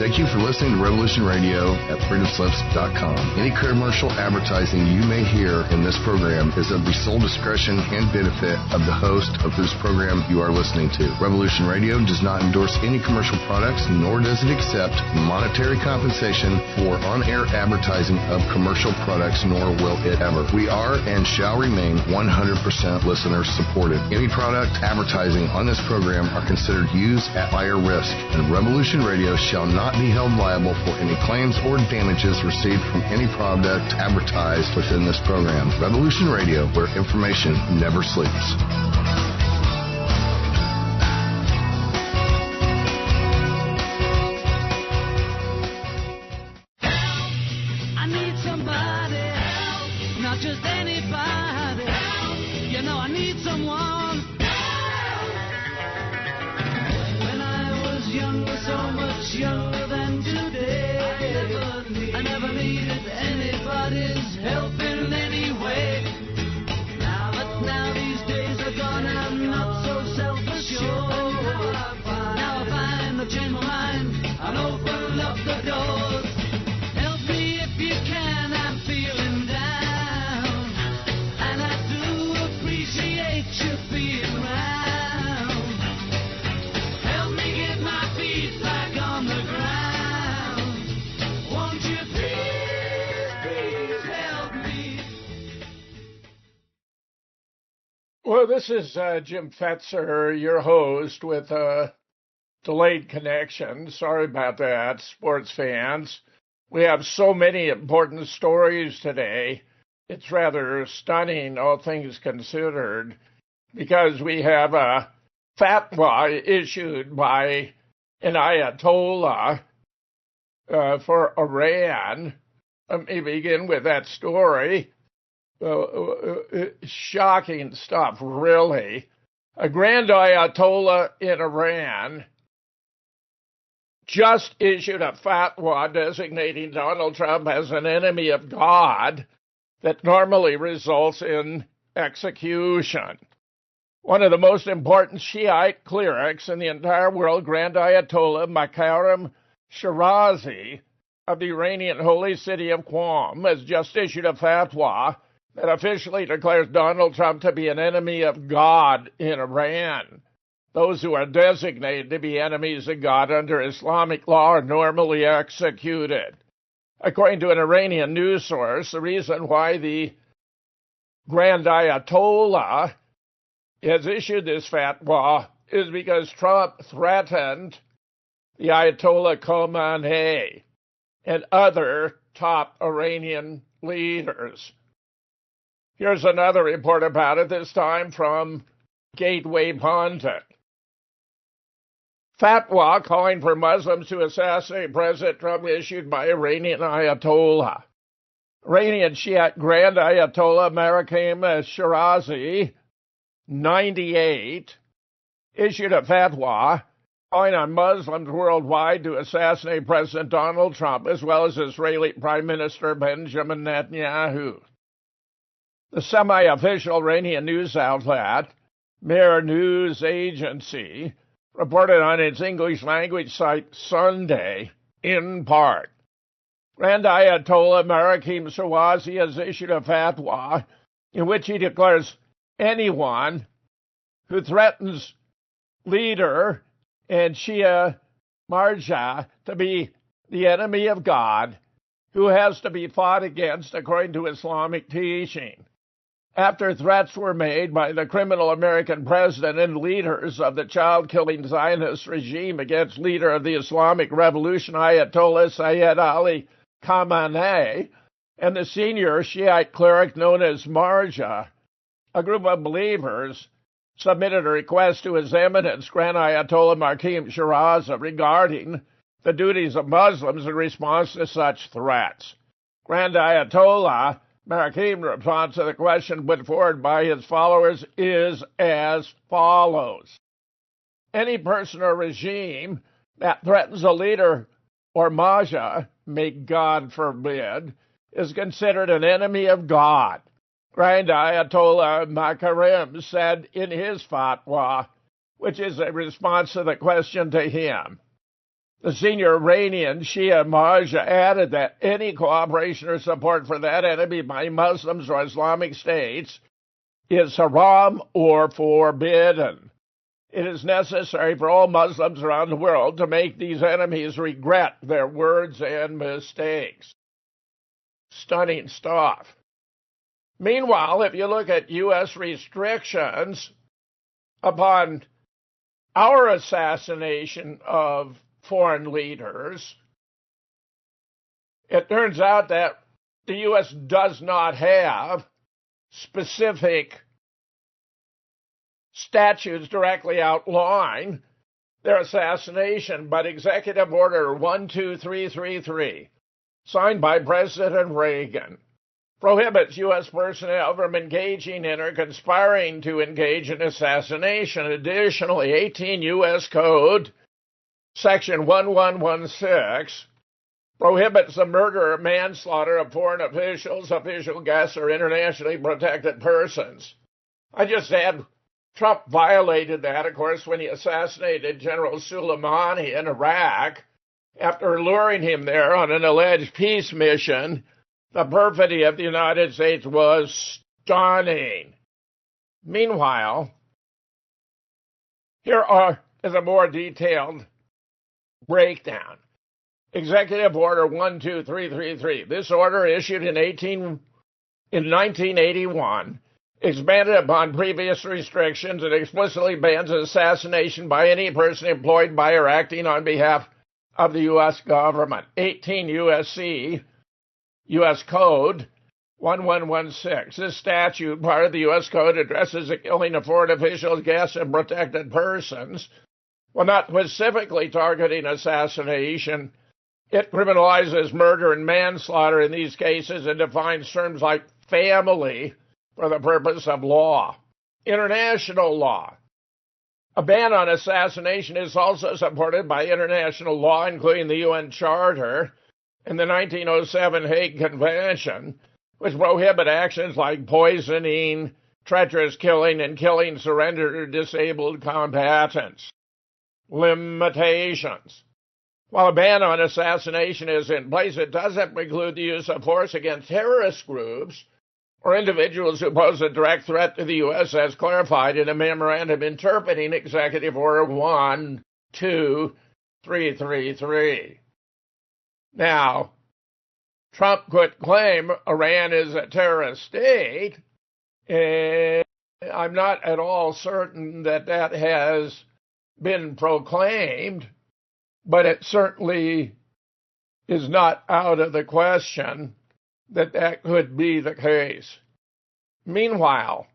Thank you for listening to Revolution Radio at freedomslips.com. Any commercial advertising you may hear in this program is of the sole discretion and benefit of the host of whose program you are listening to. Revolution Radio does not endorse any commercial products, nor does it accept monetary compensation for on-air advertising of commercial products, nor will it ever. We are and shall remain 100% listener supported. Any product advertising on this program are considered used at buyer risk, and Revolution Radio shall not be held liable for any claims or damages received from any product advertised within this program. Revolution Radio, where information never sleeps. I need somebody help, not just anybody help. You know I need someone. When I was younger, so much younger than today, I never needed anybody's help in any way. Now these days are gone, I'm not so self-assured. Now I find I've changed my mind and opened up the doors. Help me if you can, I'm feeling down, and I do appreciate you being around. Help me get my feet back on the ground. Won't you please help me? Well, this is Jim Fetzer, your host, with a delayed connection. Sorry about that, sports fans. We have so many important stories today. It's rather stunning, all things considered, because we have a fatwa issued by an Ayatollah for Iran. Let me begin with that story. Shocking stuff, really. A Grand Ayatollah in Iran just issued a fatwa designating Donald Trump as an enemy of God that normally results in execution. One of the most important Shiite clerics in the entire world, Grand Ayatollah Makarem Shirazi of the Iranian holy city of Qom, has just issued a fatwa that officially declares Donald Trump to be an enemy of God in Iran. Those who are designated to be enemies of God under Islamic law are normally executed. According to an Iranian news source, the reason why the Grand Ayatollah has issued this fatwa is because Trump threatened the Ayatollah Khamenei and other top Iranian leaders. Here's another report about it, this time from Gateway Pundit. Fatwa calling for Muslims to assassinate President Trump issued by Iranian Ayatollah. Iranian Shiite Grand Ayatollah Makarem Shirazi, 98, issued a fatwa calling on Muslims worldwide to assassinate President Donald Trump as well as Israeli Prime Minister Benjamin Netanyahu. The semi-official Iranian news outlet, Mehr News Agency, reported on its English language site Sunday, in part, Grand Ayatollah Makarem Shirazi has issued a fatwa in which he declares anyone who threatens leader and Shia Marja to be the enemy of God, who has to be fought against according to Islamic teaching. After threats were made by the criminal American president and leaders of the child-killing Zionist regime against leader of the Islamic Revolution, Ayatollah Sayyid Ali Khamenei, and the senior Shiite cleric known as Marja, a group of believers submitted a request to His Eminence Grand Ayatollah Makarem Shirazi regarding the duties of Muslims in response to such threats. Grand Ayatollah Makarem response to the question put forward by his followers is as follows. Any person or regime that threatens a leader or Marja, may God forbid, is considered an enemy of God. Grand Ayatollah Makarem said in his fatwa, which is a response to the question to him. The senior Iranian Shia Majah added that any cooperation or support for that enemy by Muslims or Islamic states is haram or forbidden. It is necessary for all Muslims around the world to make these enemies regret their words and mistakes. Stunning stuff. Meanwhile, if you look at U.S. restrictions upon our assassination of foreign leaders, it turns out that the U.S. does not have specific statutes directly outline their assassination, but Executive Order 12333, signed by President Reagan, prohibits U.S. personnel from engaging in or conspiring to engage in assassination. Additionally, 18 U.S. Code, Section 1116, prohibits the murder or manslaughter of foreign officials, official guests, or internationally protected persons. I just said Trump violated that, of course, when he assassinated General Soleimani in Iraq after luring him there on an alleged peace mission. The perfidy of the United States was stunning. Meanwhile, here is a more detailed breakdown. Executive Order 12333. This order, issued in 1981, expanded upon previous restrictions and explicitly bans assassination by any person employed by or acting on behalf of the U.S. government. 18 U.S.C. U.S. Code 1116. This statute, part of the U.S. Code, addresses the killing of foreign officials, guests, and protected persons. While not specifically targeting assassination, it criminalizes murder and manslaughter in these cases and defines terms like family for the purpose of law. International law. A ban on assassination is also supported by international law, including the UN Charter and the 1907 Hague Convention, which prohibit actions like poisoning, treacherous killing, and killing surrendered or disabled combatants. Limitations. While a ban on assassination is in place, it doesn't preclude the use of force against terrorist groups or individuals who pose a direct threat to the U.S., as clarified in a memorandum interpreting Executive Order 12333. Now, Trump could claim Iran is a terrorist state, and I'm not at all certain that that has been proclaimed, but it certainly is not out of the question that that could be the case. Meanwhile,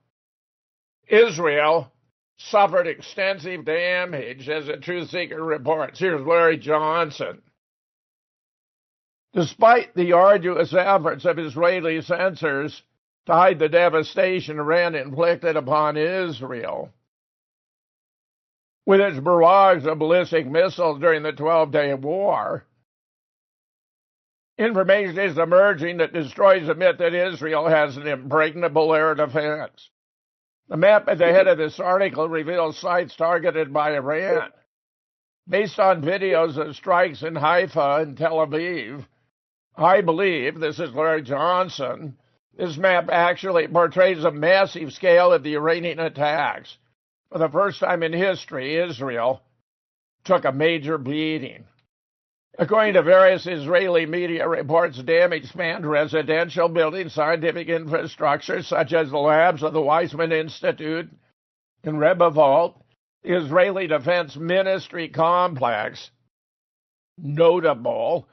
Israel suffered extensive damage, as a Truth Seeker reports. Here's Larry Johnson. Despite the arduous efforts of Israeli censors to hide the devastation Iran inflicted upon Israel, with its barrage of ballistic missiles during the 12-day war, information is emerging that destroys the myth that Israel has an impregnable air defense. The map at the head of this article reveals sites targeted by Iran. Based on videos of strikes in Haifa and Tel Aviv, I believe, this is Larry Johnson, this map actually portrays a massive scale of the Iranian attacks. For the first time in history, Israel took a major beating. According to various Israeli media reports, damage spanned residential buildings, scientific infrastructure, such as the labs of the Weizmann Institute in Rebbevolt, the Israeli Defense Ministry complex, notable,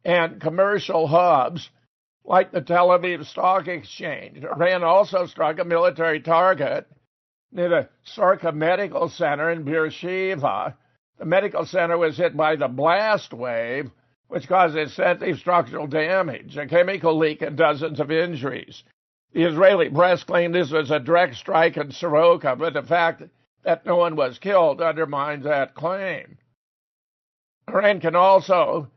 and commercial hubs like the Tel Aviv Stock Exchange. Iran also struck a military target near the Sorka Medical Center in Beersheba. The medical center was hit by the blast wave, which caused extensive structural damage, a chemical leak, and dozens of injuries. The Israeli press claimed this was a direct strike in Soroka, but the fact that no one was killed undermines that claim. Iran can also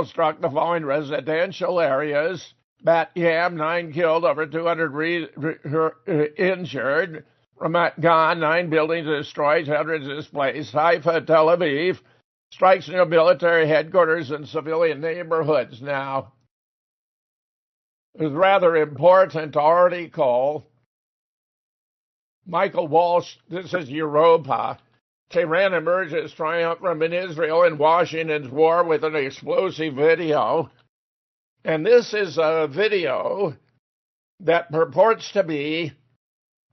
struck the following residential areas: Bat Yam, 9 killed, over 200 injured; Ramat Gan, 9 buildings destroyed, hundreds displaced; Haifa, Tel Aviv, strikes near military headquarters and civilian neighborhoods. Now, it was rather important article. Michael Walsh, this is Europa. Tehran emerges triumphant in Israel and Washington's war with an explosive video. And this is a video that purports to be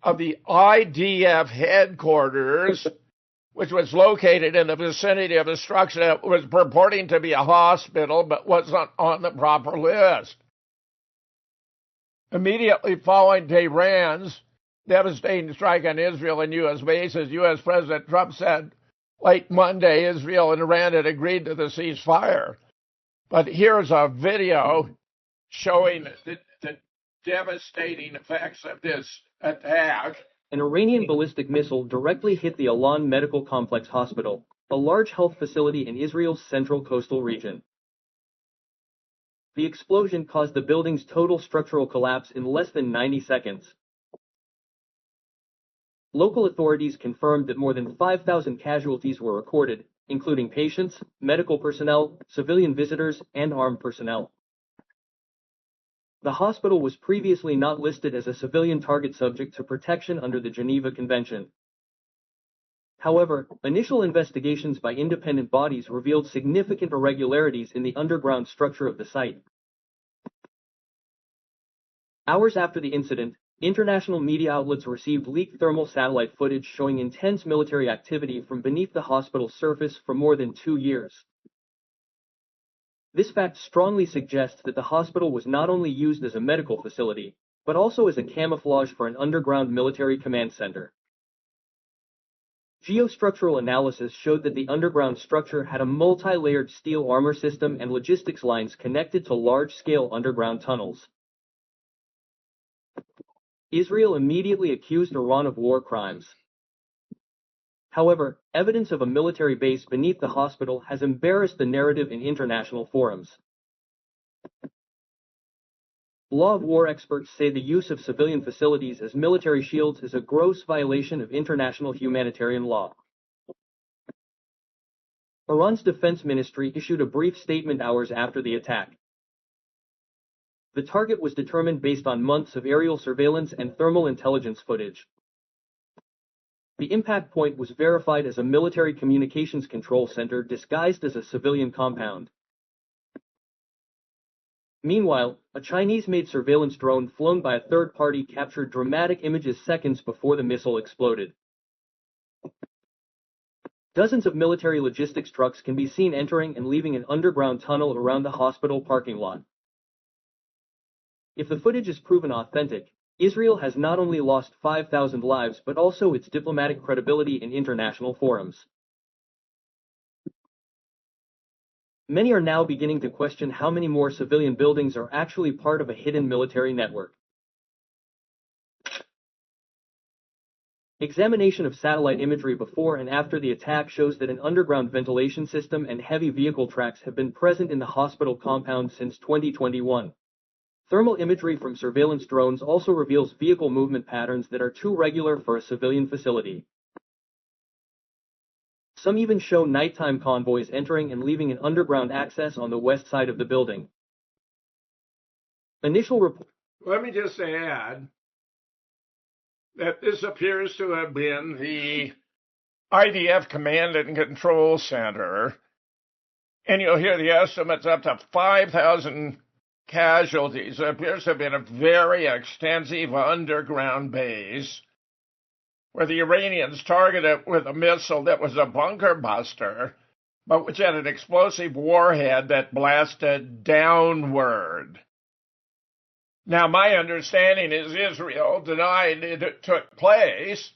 of the IDF headquarters, which was located in the vicinity of a structure that was purporting to be a hospital but wasn't on the proper list. Immediately following Tehran's devastating strike on Israel and U.S. bases, U.S. President Trump said late Monday Israel and Iran had agreed to the ceasefire. But here's a video showing the devastating effects of this attack. An Iranian ballistic missile directly hit the Alan Medical Complex Hospital, a large health facility in Israel's central coastal region. The explosion caused the building's total structural collapse in less than 90 seconds. Local authorities confirmed that more than 5,000 casualties were recorded, including patients, medical personnel, civilian visitors, and armed personnel. The hospital was previously not listed as a civilian target subject to protection under the Geneva Convention. However, initial investigations by independent bodies revealed significant irregularities in the underground structure of the site. Hours after the incident, international media outlets received leaked thermal satellite footage showing intense military activity from beneath the hospital's surface for more than 2 years. This fact strongly suggests that the hospital was not only used as a medical facility, but also as a camouflage for an underground military command center. Geostructural analysis showed that the underground structure had a multi-layered steel armor system and logistics lines connected to large-scale underground tunnels. Israel immediately accused Iran of war crimes. However, evidence of a military base beneath the hospital has embarrassed the narrative in international forums. Law of war experts say the use of civilian facilities as military shields is a gross violation of international humanitarian law. Iran's defense ministry issued a brief statement hours after the attack. The target was determined based on months of aerial surveillance and thermal intelligence footage. The impact point was verified as a military communications control center disguised as a civilian compound. Meanwhile, a Chinese-made surveillance drone flown by a third party captured dramatic images seconds before the missile exploded. Dozens of military logistics trucks can be seen entering and leaving an underground tunnel around the hospital parking lot. If the footage is proven authentic, Israel has not only lost 5,000 lives but also its diplomatic credibility in international forums. Many are now beginning to question how many more civilian buildings are actually part of a hidden military network. Examination of satellite imagery before and after the attack shows that an underground ventilation system and heavy vehicle tracks have been present in the hospital compound since 2021. Thermal imagery from surveillance drones also reveals vehicle movement patterns that are too regular for a civilian facility. Some even show nighttime convoys entering and leaving an underground access on the west side of the building. Initial reports. Let me just add that this appears to have been the IDF Command and Control Center, and you'll hear the estimates up to 5,000 casualties. It appears to have been a very extensive underground base where the Iranians targeted it with a missile that was a bunker buster, but which had an explosive warhead that blasted downward. Now, my understanding is Israel denied it took place,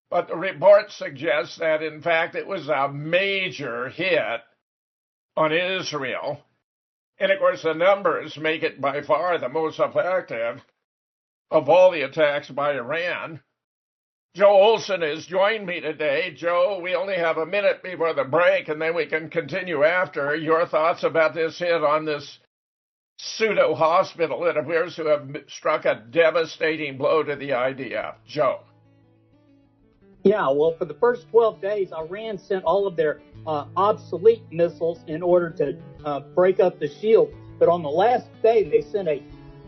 but the report suggests that, in fact, it was a major hit on Israel. And, of course, the numbers make it by far the most effective of all the attacks by Iran. Joe Olson has joined me today. Joe, we only have a minute before the break, and then we can continue after. Your thoughts about this hit on this pseudo-hospital that appears to have struck a devastating blow to the IDF. Joe. Yeah, well, for the first 12 days, Iran sent all of their obsolete missiles in order to break up the shield. But on the last day, they sent a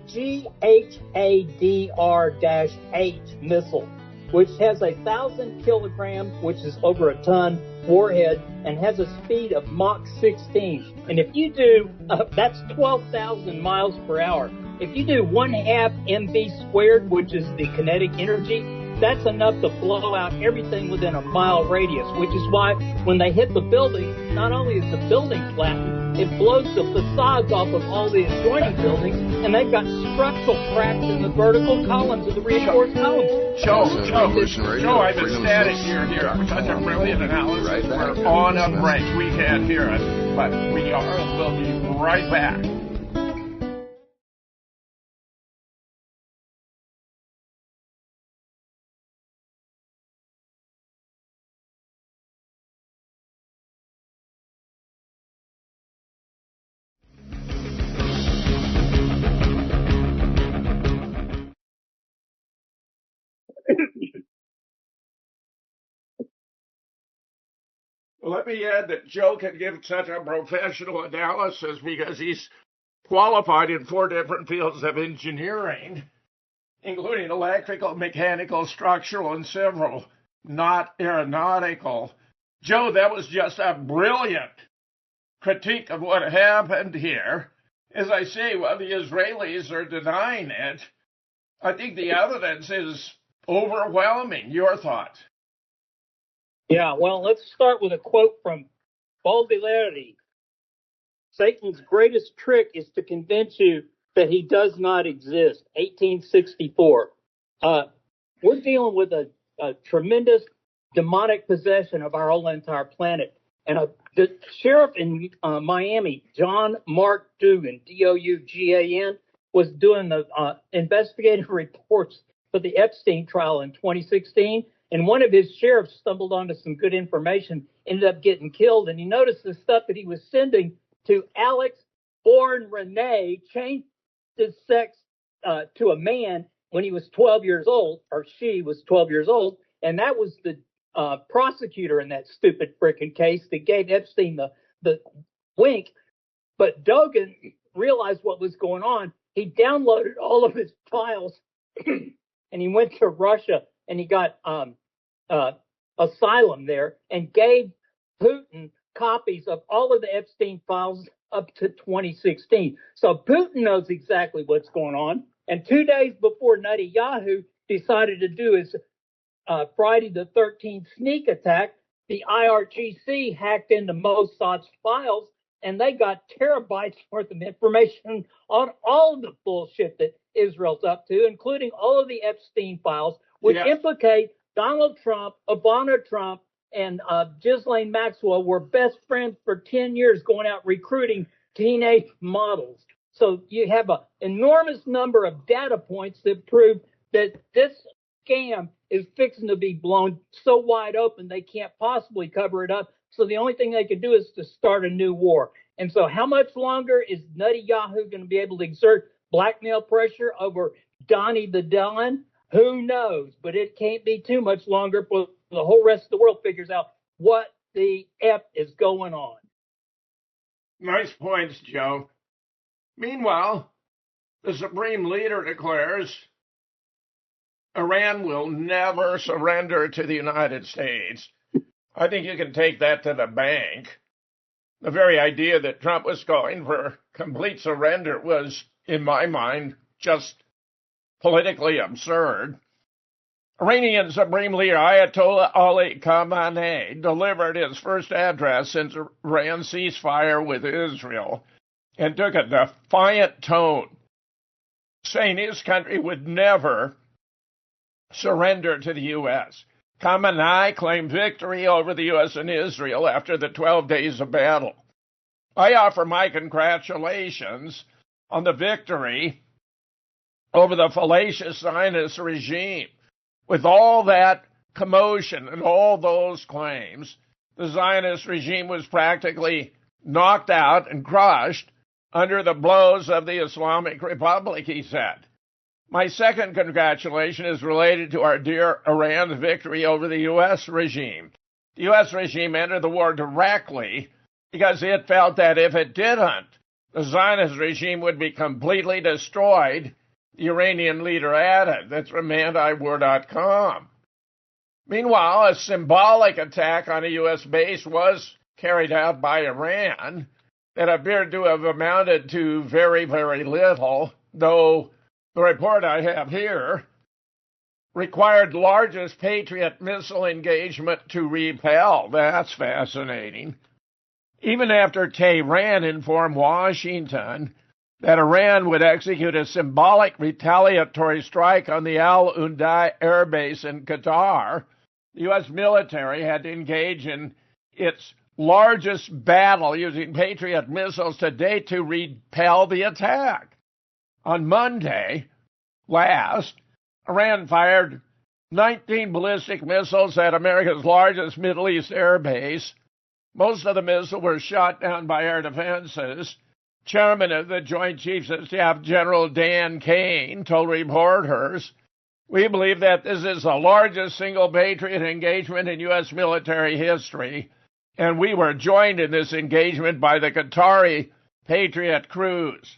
GHADR-8 missile, which has 1,000 kilograms, which is over a ton, warhead, and has a speed of Mach 16. And if you do, that's 12,000 miles per hour. If you do 1/2 MV squared, which is the kinetic energy, that's enough to blow out everything within a mile radius, which is why when they hit the building, not only is the building flattened, it blows the facades off of all the adjoining buildings, and they've got structural cracks in the vertical columns of the reinforced columns. Joe, I'm ecstatic here. Such a brilliant analysis. Right back. We're on a break. We can't hear it, but we are. We'll be right back. Well, let me add that Joe can give such a professional analysis because he's qualified in 4 different fields of engineering, including electrical, mechanical, structural, and civil, not aeronautical. Joe, that was just a brilliant critique of what happened here. As I say, while the Israelis are denying it, I think the evidence is overwhelming. Your thoughts? Yeah, well, let's start with a quote from Baudelaire. Satan's greatest trick is to convince you that he does not exist. 1864. We're dealing with a tremendous demonic possession of our whole entire planet. And the sheriff in Miami, John Mark Dougan, Dougan, was doing the investigative reports for the Epstein trial in 2016. And one of his sheriffs stumbled onto some good information, ended up getting killed. And he noticed the stuff that he was sending to Alex, born Renee, changed his sex to a man when he was 12 years old, or she was 12 years old. And that was the prosecutor in that stupid frickin' case that gave Epstein the wink. But Dougan realized what was going on. He downloaded all of his files and he went to Russia and he got asylum there and gave Putin copies of all of the Epstein files up to 2016. So Putin knows exactly what's going on. And 2 days before Netanyahu decided to do his Friday the 13th sneak attack, the IRGC hacked into Mossad's files and they got terabytes worth of information on all of the bullshit that Israel's up to, including all of the Epstein files, which implicate Donald Trump, Ivana Trump, and Ghislaine Maxwell were best friends for 10 years going out recruiting teenage models. So you have an enormous number of data points that prove that this scam is fixing to be blown so wide open they can't possibly cover it up. So the only thing they can do is to start a new war. And so how much longer is Netanyahu going to be able to exert blackmail pressure over Donnie the Don? Who knows? But it can't be too much longer before the whole rest of the world figures out what the F is going on. Nice points, Joe. Meanwhile, the Supreme Leader declares Iran will never surrender to the United States. I think you can take that to the bank. The very idea that Trump was going for complete surrender was, in my mind, just politically absurd. Iranian Supreme Leader Ayatollah Ali Khamenei delivered his first address since Iran's ceasefire with Israel and took a defiant tone, saying his country would never surrender to the U.S. Khamenei claimed victory over the U.S. and Israel after the 12 days of battle. I offer my congratulations on the victory over the fallacious Zionist regime. With all that commotion and all those claims, the Zionist regime was practically knocked out and crushed under the blows of the Islamic Republic, he said. My second congratulation is related to our dear Iran's victory over the U.S. regime. The U.S. regime entered the war directly because it felt that if it didn't, the Zionist regime would be completely destroyed, the Iranian leader added. That's from antiwar.com. Meanwhile, a symbolic attack on a U.S. base was carried out by Iran that appeared to have amounted to very, very little, though the report I have here required largest Patriot missile engagement to repel. That's fascinating. Even after Tehran informed Washington that Iran would execute a symbolic retaliatory strike on the Al Udeid air base in Qatar, the U.S. military had to engage in its largest battle using Patriot missiles to date to repel the attack. On Monday last, Iran fired 19 ballistic missiles at America's largest Middle East air base. Most of the missiles were shot down by air defenses. Chairman of the Joint Chiefs of Staff, General Dan Kane, told reporters, "We believe that this is the largest single Patriot engagement in U.S. military history, and we were joined in this engagement by the Qatari Patriot crews."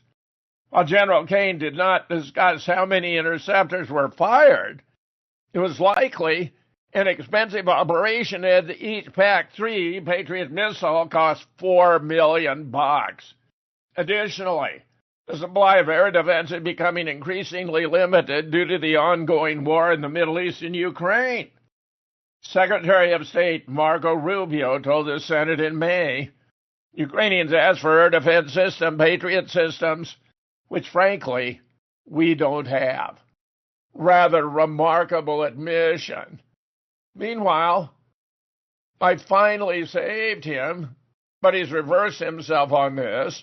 While General Kane did not discuss how many interceptors were fired, it was likely an expensive operation, and each PAC-3 Patriot missile cost $4 million. Additionally, the supply of air defense is becoming increasingly limited due to the ongoing war in the Middle East and Ukraine. Secretary of State Marco Rubio told the Senate in May, Ukrainians asked for air defense system, Patriot systems, which frankly, we don't have. Rather remarkable admission. Meanwhile, I finally saved him, but he's reversed himself on this.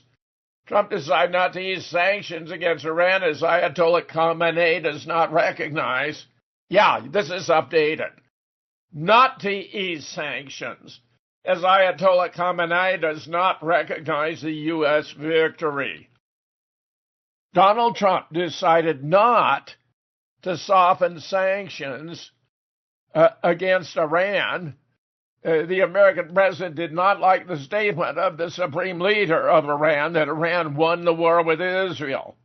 Trump decided not to ease sanctions against Iran as Ayatollah Khamenei does not recognize. Yeah, this is updated. Not to ease sanctions as Ayatollah Khamenei does not recognize the U.S. victory. Donald Trump decided not to soften sanctions against Iran. The American president did not like the statement of the supreme leader of Iran that Iran won the war with Israel.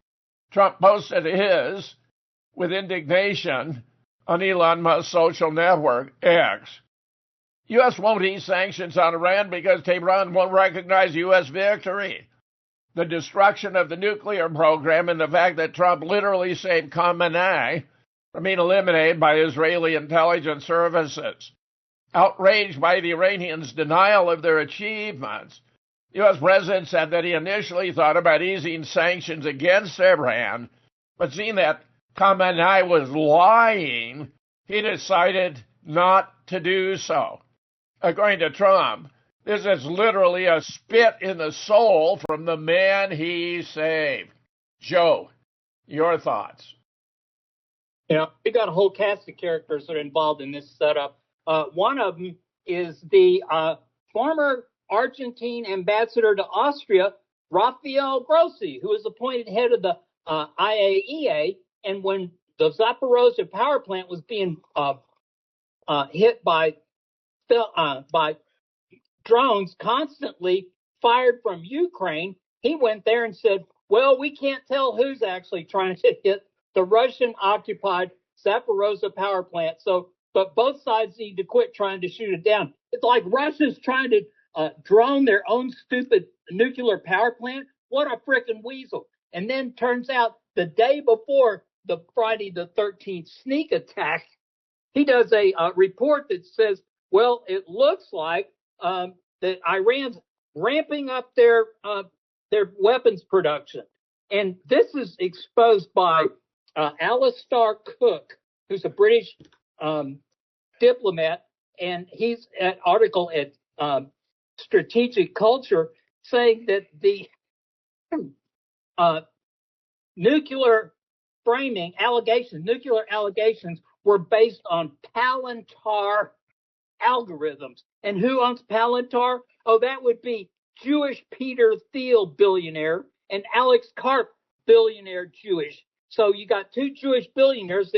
Trump posted his with indignation on Elon Musk's social network, X. U.S. won't ease sanctions on Iran because Tehran won't recognize U.S. victory. The destruction of the nuclear program and the fact that Trump literally saved Khamenei from being eliminated by Israeli intelligence services. Outraged by the Iranians' denial of their achievements, the U.S. president said that he initially thought about easing sanctions against Iran, but seeing that Khamenei was lying, he decided not to do so. According to Trump, this is literally a spit in the soul from the man he saved. Joe, your thoughts? Yeah, we got a whole cast of characters that are involved in this setup. One of them is the former Argentine ambassador to Austria, Rafael Grossi, who was appointed head of the IAEA. And when the Zaporozhye power plant was being hit by drones constantly fired from Ukraine, he went there and said, well, we can't tell who's actually trying to hit the Russian-occupied Zaporozhye power plant. But both sides need to quit trying to shoot it down. It's like Russia's trying to drone their own stupid nuclear power plant. What a frickin' weasel. And then turns out the day before the Friday the 13th sneak attack, he does a report that says, well, it looks like that Iran's ramping up their weapons production. And this is exposed by Alistair Cook, who's a British diplomat, and he's an article at Strategic Culture saying that the nuclear allegations were based on Palantir algorithms. And who owns Palantir? Oh, that would be Jewish Peter Thiel, billionaire, and Alex Karp, billionaire Jewish. So you got two Jewish billionaires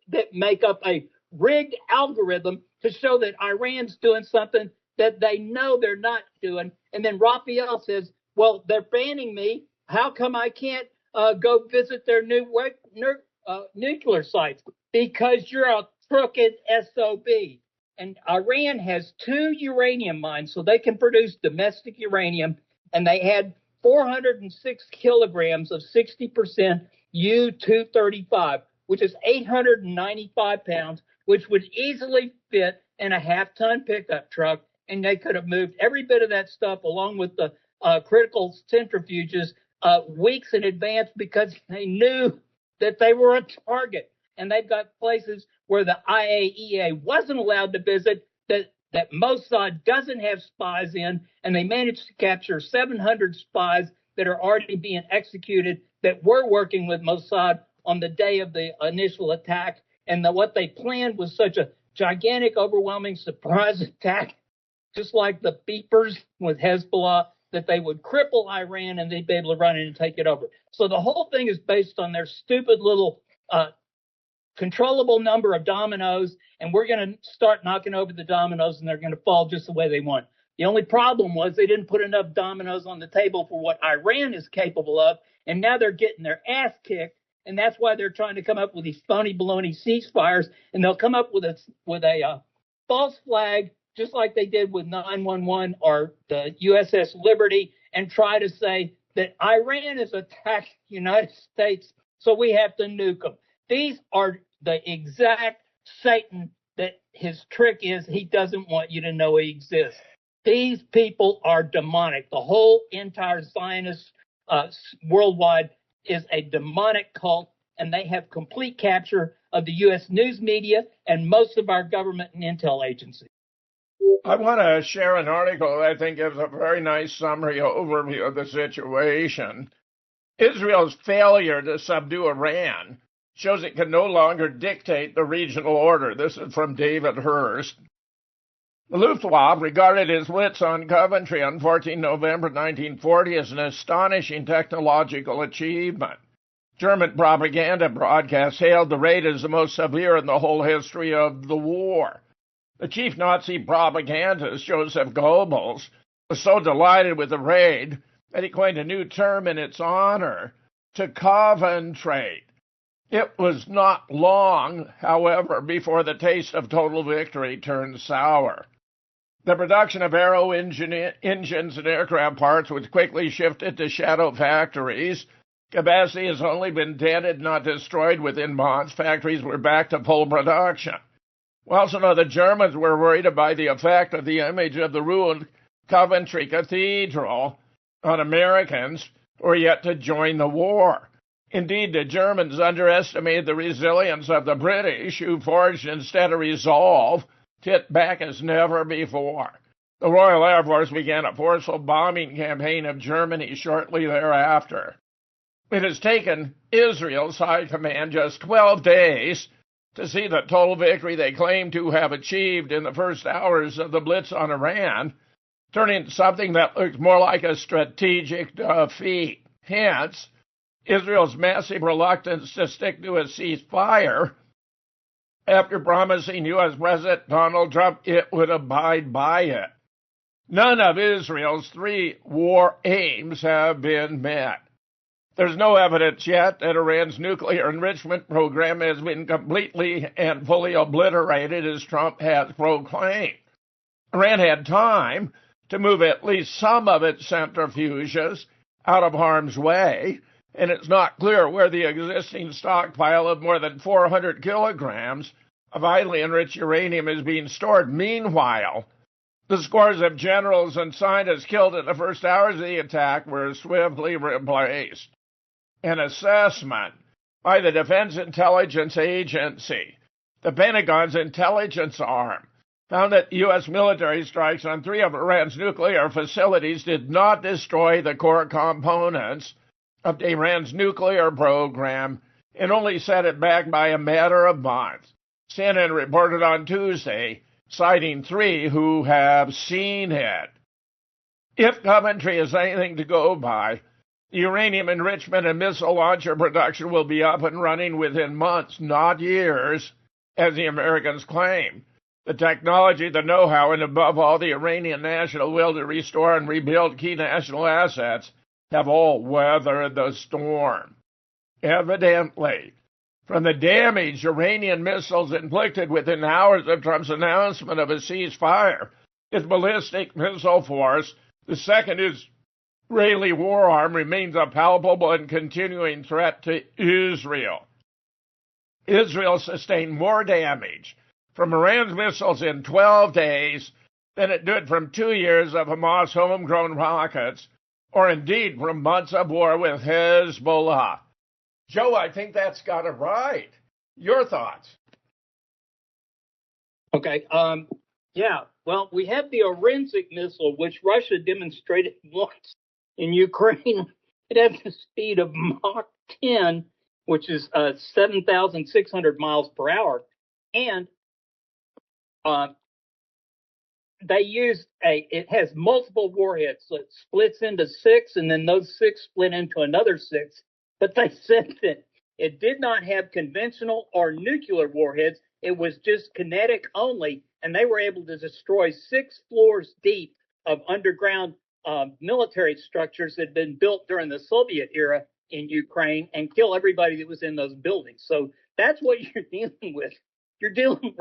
that make up a rigged algorithm to show that Iran's doing something that they know they're not doing. And then Raphael says, well, they're banning me. How come I can't go visit their new nuclear sites? Because you're a crooked SOB. And Iran has 2 uranium mines, so they can produce domestic uranium. And they had 406 kilograms of 60% U-235, which is 895 pounds, which would easily fit in a half-ton pickup truck. And they could have moved every bit of that stuff along with the critical centrifuges weeks in advance because they knew that they were a target. And they've got places where the IAEA wasn't allowed to visit that Mossad doesn't have spies in, and they managed to capture 700 spies that are already being executed that were working with Mossad on the day of the initial attack. And what they planned was such a gigantic, overwhelming surprise attack, just like the beepers with Hezbollah, that they would cripple Iran and they'd be able to run in and take it over. So the whole thing is based on their stupid little controllable number of dominoes, and we're going to start knocking over the dominoes and they're going to fall just the way they want. The only problem was they didn't put enough dominoes on the table for what Iran is capable of, and now they're getting their ass kicked, and that's why they're trying to come up with these phony baloney ceasefires, and they'll come up with a false flag, just like they did with 911 or the USS Liberty, and try to say that Iran has attacked the United States, so we have to nuke them. These are the exact Satan that his trick is. He doesn't want you to know he exists. These people are demonic. The whole entire Zionist worldwide is a demonic cult, and they have complete capture of the U.S. news media and most of our government and intel agencies. I want to share an article that I think gives a very nice summary overview of the situation. Israel's failure to subdue Iran shows it can no longer dictate the regional order. This is from David Hurst. The Luftwaffe regarded its blitz on Coventry on 14 November 1940 as an astonishing technological achievement. German propaganda broadcasts hailed the raid as the most severe in the whole history of the war. The chief Nazi propagandist, Joseph Goebbels, was so delighted with the raid that he coined a new term in its honor, to Coventry. It was not long, however, before the taste of total victory turned sour. The production of aero engines and aircraft parts was quickly shifted to shadow factories. Capacity has only been dented, not destroyed within months. Factories were back to full production. We also know the Germans were worried about the effect of the image of the ruined Coventry Cathedral on Americans who are yet to join the war. Indeed, the Germans underestimated the resilience of the British, who forged instead a resolve to hit back as never before. The Royal Air Force began a forceful bombing campaign of Germany shortly thereafter. It has taken Israel's high command just 12 days to see the total victory they claim to have achieved in the first hours of the blitz on Iran turn into something that looks more like a strategic defeat. Hence, Israel's massive reluctance to stick to a ceasefire after promising U.S. President Donald Trump it would abide by it. None of Israel's 3 war aims have been met. There's no evidence yet that Iran's nuclear enrichment program has been completely and fully obliterated, as Trump has proclaimed. Iran had time to move at least some of its centrifuges out of harm's way, and it's not clear where the existing stockpile of more than 400 kilograms of highly enriched uranium is being stored. Meanwhile, the scores of generals and scientists killed in the first hours of the attack were swiftly replaced. An assessment by the Defense Intelligence Agency, the Pentagon's intelligence arm, found that U.S. military strikes on 3 of Iran's nuclear facilities did not destroy the core components of Iran's nuclear program and only set it back by a matter of months. CNN reported on Tuesday, citing 3 who have seen it. If Coventry is anything to go by, Uranium enrichment and missile launcher production will be up and running within months, not years, as the Americans claim. The technology, the know-how, and above all, the Iranian national will to restore and rebuild key national assets have all weathered the storm. Evidently, from the damage Iranian missiles inflicted within hours of Trump's announcement of a ceasefire, its ballistic missile force, the second Israeli war arm, remains a palpable and continuing threat to Israel. Israel sustained more damage from Iran's missiles in 12 days than it did from 2 years of Hamas homegrown rockets, or indeed from months of war with Hezbollah. Joe, I think that's got it right. Your thoughts? Okay. Yeah. Well, we have the Orensik missile, which Russia demonstrated once in Ukraine. It has the speed of Mach 10, which is 7,600 miles per hour. And they use it has multiple warheads, so it splits into 6, and then those 6 split into another 6. But they said that it did not have conventional or nuclear warheads. It was just kinetic only, and they were able to destroy 6 floors deep of underground military structures that had been built during the Soviet era in Ukraine and kill everybody that was in those buildings. So that's what you're dealing with. You're dealing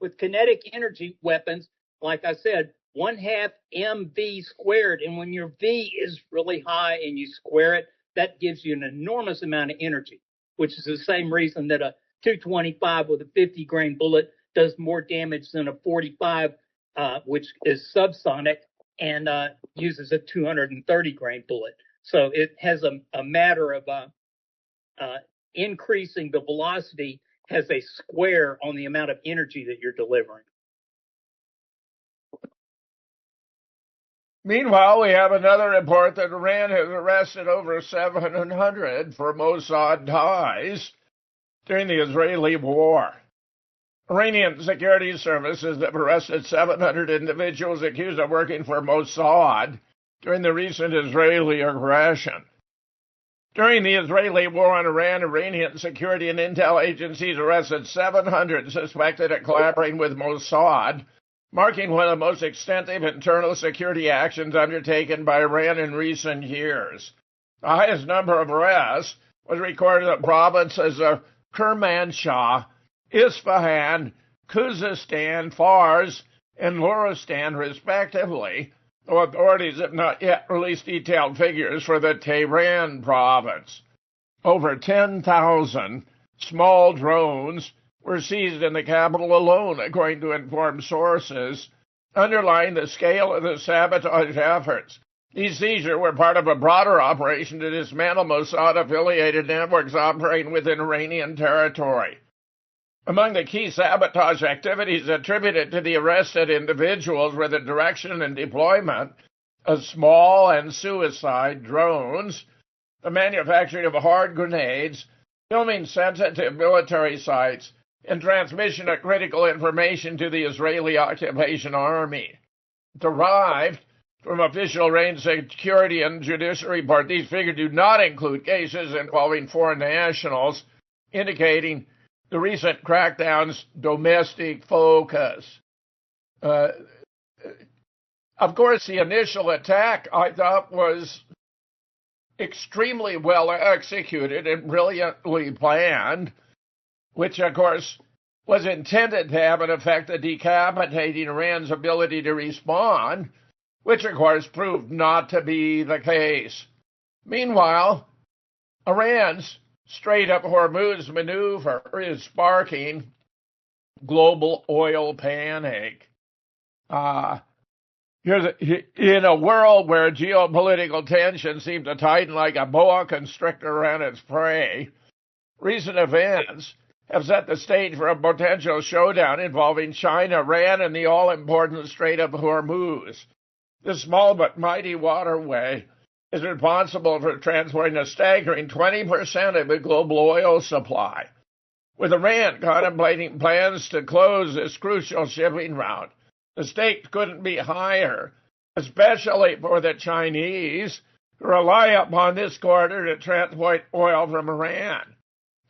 with kinetic energy weapons, like I said, 1/2 mv squared. And when your V is really high and you square it, that gives you an enormous amount of energy, which is the same reason that a 225 with a 50-grain bullet does more damage than a 45, which is subsonic and uses a 230-grain bullet. So it has a matter of increasing the velocity has a square on the amount of energy that you're delivering. Meanwhile, we have another report that Iran has arrested over 700 for Mossad ties during the Israeli war. Iranian security services have arrested 700 individuals accused of working for Mossad during the recent Israeli aggression. During the Israeli war on Iran, Iranian security and intel agencies arrested 700 suspected of collaborating with Mossad, marking one of the most extensive internal security actions undertaken by Iran in recent years. The highest number of arrests was recorded in the provinces of Kermanshah, Isfahan, Khuzestan, Fars, and Luristan, respectively, though authorities have not yet released detailed figures for the Tehran province. Over 10,000 small drones were seized in the capital alone, according to informed sources, underlying the scale of the sabotage efforts. These seizures were part of a broader operation to dismantle Mossad-affiliated networks operating within Iranian territory. Among the key sabotage activities attributed to the arrested individuals were the direction and deployment of small and suicide drones, the manufacturing of hard grenades, filming sensitive military sites, and transmission of critical information to the Israeli occupation army. Derived from official Iranian security and judiciary report, these figures do not include cases involving foreign nationals, indicating the recent crackdown's domestic focus. Of course, the initial attack, I thought, was extremely well executed and brilliantly planned, which, of course, was intended to have an effect of decapitating Iran's ability to respond, which, of course, proved not to be the case. Meanwhile, Iran's straight-up Hormuz maneuver is sparking global oil panic. In a world where geopolitical tensions seem to tighten like a boa constrictor around its prey, recent events have set the stage for a potential showdown involving China, Iran, and the all-important Strait of Hormuz. This small but mighty waterway is responsible for transporting a staggering 20% of the global oil supply. With Iran contemplating plans to close this crucial shipping route, the stakes couldn't be higher, especially for the Chinese, who rely upon this corridor to transport oil from Iran.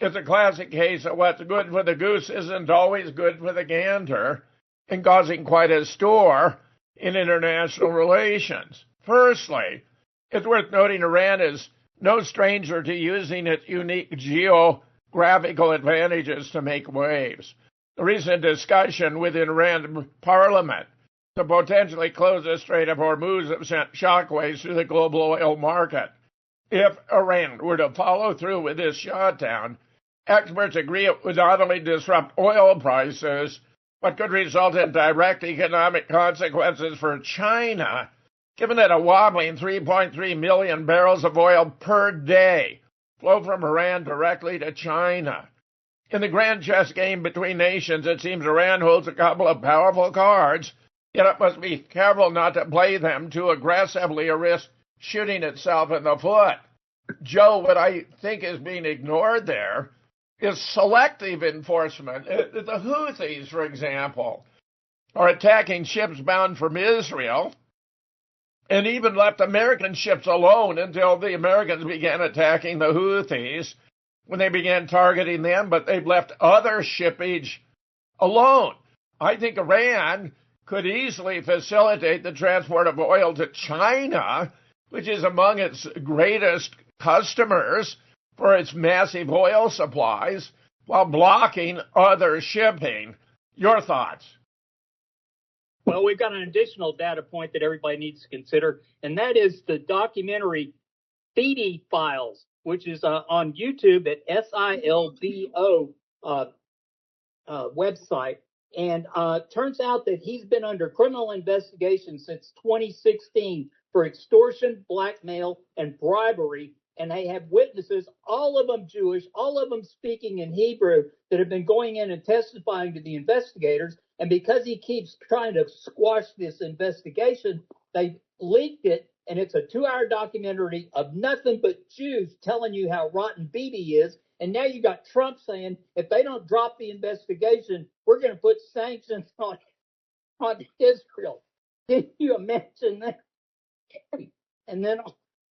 It's a classic case of what's good for the goose isn't always good for the gander, and causing quite a stir in international relations. Firstly, it's worth noting Iran is no stranger to using its unique geographical advantages to make waves. The recent discussion within Iran parliament to potentially close the Strait of Hormuz have sent shockwaves through the global oil market. If Iran were to follow through with this shutdown, experts agree it would not only disrupt oil prices, but could result in direct economic consequences for China, given that a wobbling 3.3 million barrels of oil per day flow from Iran directly to China. In the grand chess game between nations, it seems Iran holds a couple of powerful cards, yet it must be careful not to play them too aggressively or risk shooting itself in the foot. Joe, what I think is being ignored there is selective enforcement. The Houthis, for example, are attacking ships bound from Israel and even left American ships alone until the Americans began attacking the Houthis when they began targeting them, but they've left other shippage alone. I think Iran could easily facilitate the transport of oil to China, which is among its greatest customers for its massive oil supplies, while blocking other shipping. Your thoughts? Well, we've got an additional data point that everybody needs to consider, and that is the documentary Feedy Files, which is on YouTube at SILVO website. And turns out that he's been under criminal investigation since 2016 for extortion, blackmail, and bribery. And they have witnesses, all of them Jewish, all of them speaking in Hebrew, that have been going in and testifying to the investigators. And because he keeps trying to squash this investigation, they leaked it. And it's a 2-hour documentary of nothing but Jews telling you how rotten Bibi is. And now you got Trump saying, if they don't drop the investigation, we're going to put sanctions on Israel. Can you imagine that? And then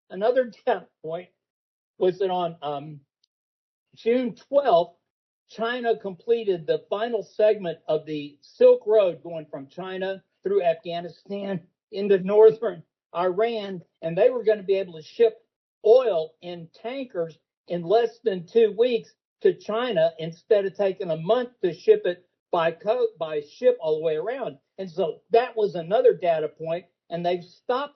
another data point was that on June 12th, China completed the final segment of the Silk Road going from China through Afghanistan into northern Iran, and they were going to be able to ship oil in tankers in less than 2 weeks to China instead of taking a month to ship it by ship all the way around. And so that was another data point, and they've stopped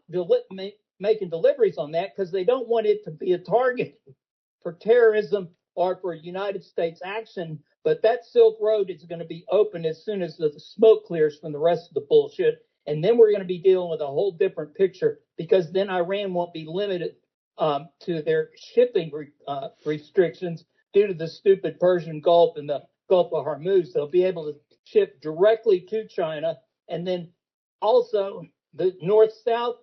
making deliveries on that because they don't want it to be a target for terrorism or for United States action. But that Silk Road is going to be open as soon as the smoke clears from the rest of the bullshit. And then we're going to be dealing with a whole different picture, because then Iran won't be limited to their shipping restrictions due to the stupid Persian Gulf and the Gulf of Hormuz. They'll be able to ship directly to China. And then also the north-south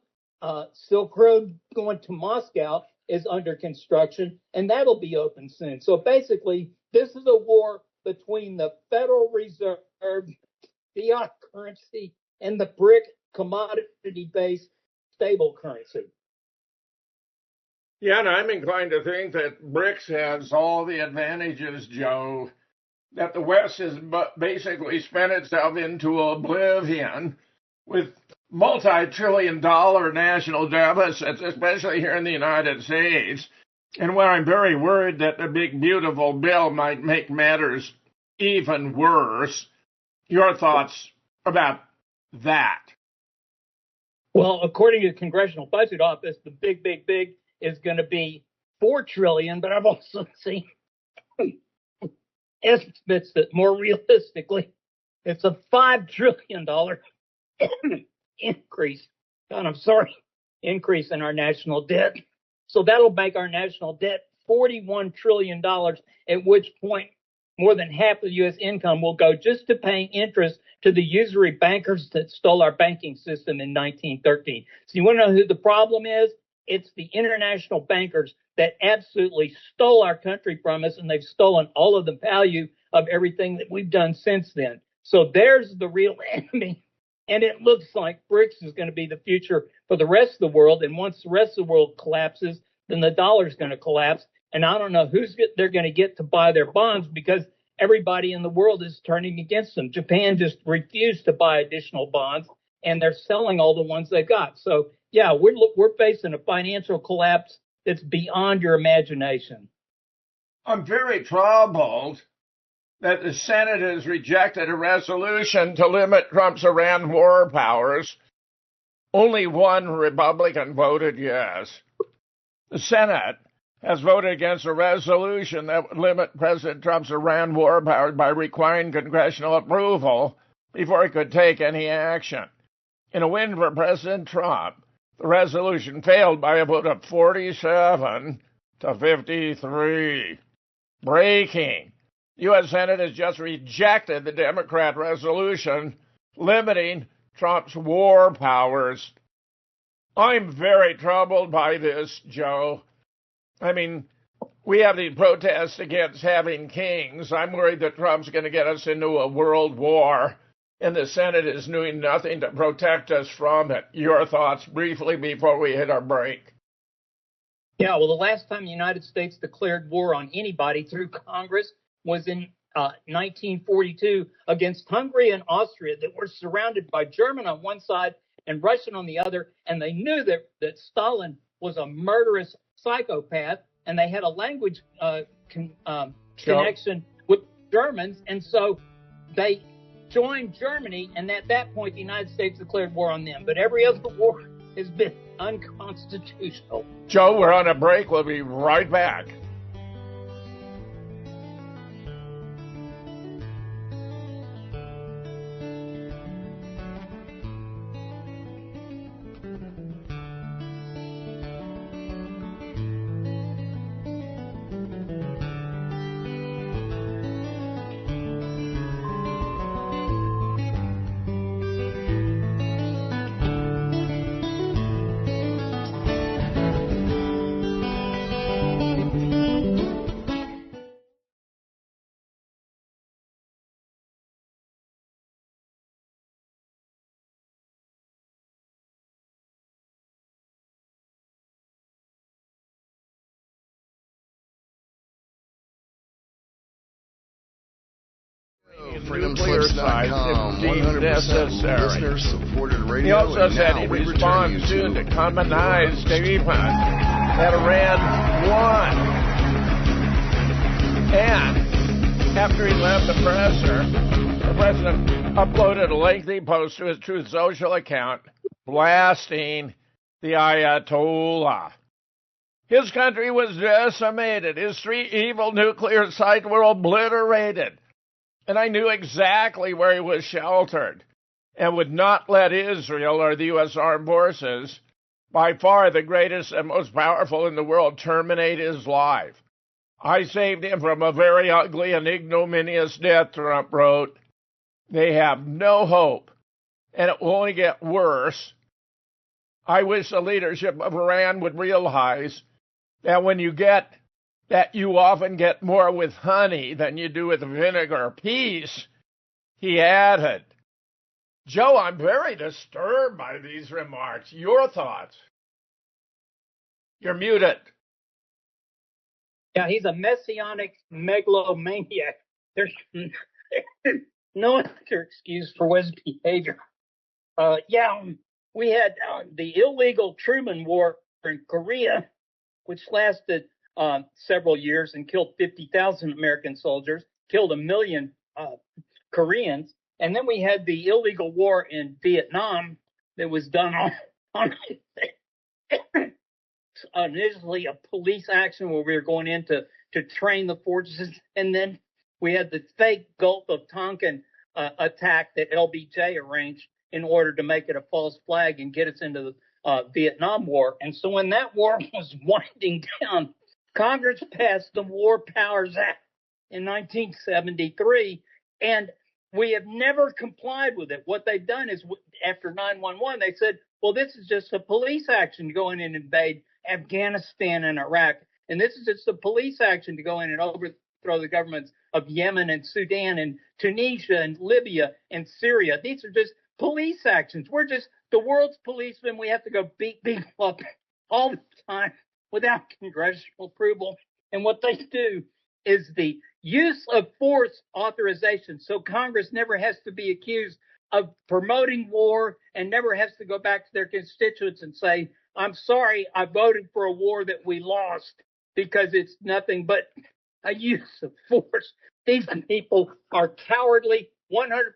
Silk Road going to Moscow is under construction, and that'll be open soon. So basically, this is a war between the Federal Reserve, fiat currency, and the BRIC commodity-based stable currency. Yeah, and I'm inclined to think that BRICS has all the advantages, Joe, that the West has basically spent itself into oblivion with multi-trillion-dollar national deficits, especially here in the United States, and where I'm very worried that the big, beautiful bill might make matters even worse. Your thoughts about that? Well, according to the Congressional Budget Office, the big is going to be $4 trillion, but I've also seen estimates that more realistically, it's a $5 trillion increase. God, I'm sorry, increase in our national debt. So that'll make our national debt $41 trillion, at which point more than half of the U.S. income will go just to paying interest to the usury bankers that stole our banking system in 1913. So you want to know who the problem is? It's the international bankers that absolutely stole our country from us, and they've stolen all of the value of everything that we've done since then. So there's the real enemy And it looks like BRICS is going to be the future for the rest of the world. And once the rest of the world collapses, then the dollar is going to collapse. And I don't know they're going to get to buy their bonds because everybody in the world is turning against them. Japan just refused to buy additional bonds, and they're selling all the ones they got. So, yeah, we're facing a financial collapse that's beyond your imagination. I'm very troubled that the Senate has rejected a resolution to limit Trump's Iran war powers. Only one Republican voted yes. The Senate has voted against a resolution that would limit President Trump's Iran war powers by requiring congressional approval before he could take any action. In a win for President Trump, the resolution failed by a vote of 47 to 53. Breaking. The U.S. Senate has just rejected the Democrat resolution limiting Trump's war powers. I'm very troubled by this, Joe. I mean, we have these protests against having kings. I'm worried that Trump's going to get us into a world war, and the Senate is doing nothing to protect us from it. Your thoughts briefly before we hit our break. Yeah, well, the last time the United States declared war on anybody through Congress was in 1942 against Hungary and Austria that were surrounded by German on one side and Russian on the other, and they knew that Stalin was a murderous psychopath, and they had a language connection with Germans, and so they joined Germany, and at that point the United States declared war on them. But every other war has been unconstitutional. Joe, we're on a break. We'll be right back. FreedomSlips.com, 100% listener-supported radio. He also said he we responds soon to Khamenei's statement that Iran won. And after he left the presser, the president uploaded a lengthy post to his Truth Social account blasting the Ayatollah. His country was decimated. His 3 evil nuclear sites were obliterated. And I knew exactly where he was sheltered and would not let Israel or the U.S. Armed Forces, by far the greatest and most powerful in the world, terminate his life. I saved him from a very ugly and ignominious death, Trump wrote. They have no hope, and it will only get worse. I wish the leadership of Iran would realize that when you get that you often get more with honey than you do with vinegar. Peace, he added. Joe, I'm very disturbed by these remarks. Your thoughts? You're muted. Yeah, he's a messianic megalomaniac. There's no other excuse for his behavior. We had the illegal Truman War in Korea, which lasted several years and killed 50,000 American soldiers, killed 1 million Koreans. And then we had the illegal war in Vietnam that was done on initially a police action where we were going in to train the forces. And then we had the fake Gulf of Tonkin attack that LBJ arranged in order to make it a false flag and get us into the Vietnam War. And so when that war was winding down, Congress passed the War Powers Act in 1973, and we have never complied with it. What they've done is, after 9/11, they said, well, this is just a police action to go in and invade Afghanistan and Iraq, and this is just a police action to go in and overthrow the governments of Yemen and Sudan and Tunisia and Libya and Syria. These are just police actions. We're just the world's policemen. We have to go beat people up all the time without congressional approval. And what they do is the use of force authorization. So Congress never has to be accused of promoting war and never has to go back to their constituents and say, I'm sorry, I voted for a war that we lost, because it's nothing but a use of force. These people are cowardly, 100%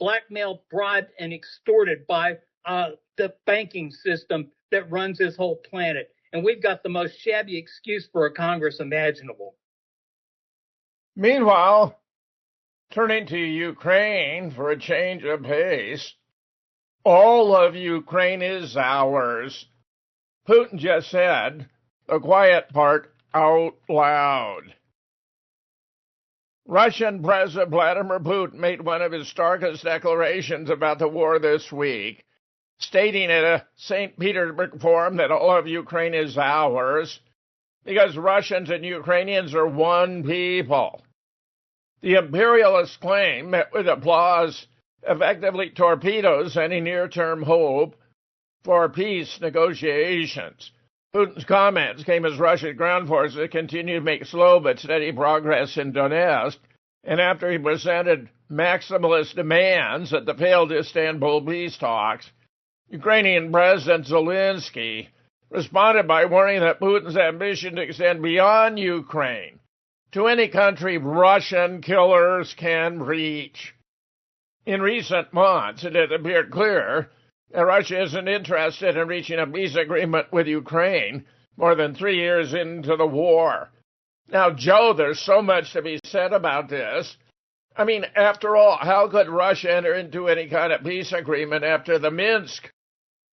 blackmailed, bribed, and extorted by the banking system that runs this whole planet. And we've got the most shabby excuse for a Congress imaginable. Meanwhile, turning to Ukraine for a change of pace, all of Ukraine is ours. Putin just said the quiet part out loud. Russian President Vladimir Putin made one of his starkest declarations about the war this week, stating at a St. Petersburg forum that all of Ukraine is ours because Russians and Ukrainians are one people. The imperialist claim, met with applause, effectively torpedoes any near-term hope for peace negotiations. Putin's comments came as Russia's ground forces continued to make slow but steady progress in Donetsk, and after he presented maximalist demands at the failed Istanbul peace talks, Ukrainian President Zelensky responded by warning that Putin's ambition to extend beyond Ukraine to any country Russian killers can reach. In recent months, it had appeared clear that Russia isn't interested in reaching a peace agreement with Ukraine more than 3 years into the war. Now, Joe, there's so much to be said about this. I mean, after all, how could Russia enter into any kind of peace agreement after the Minsk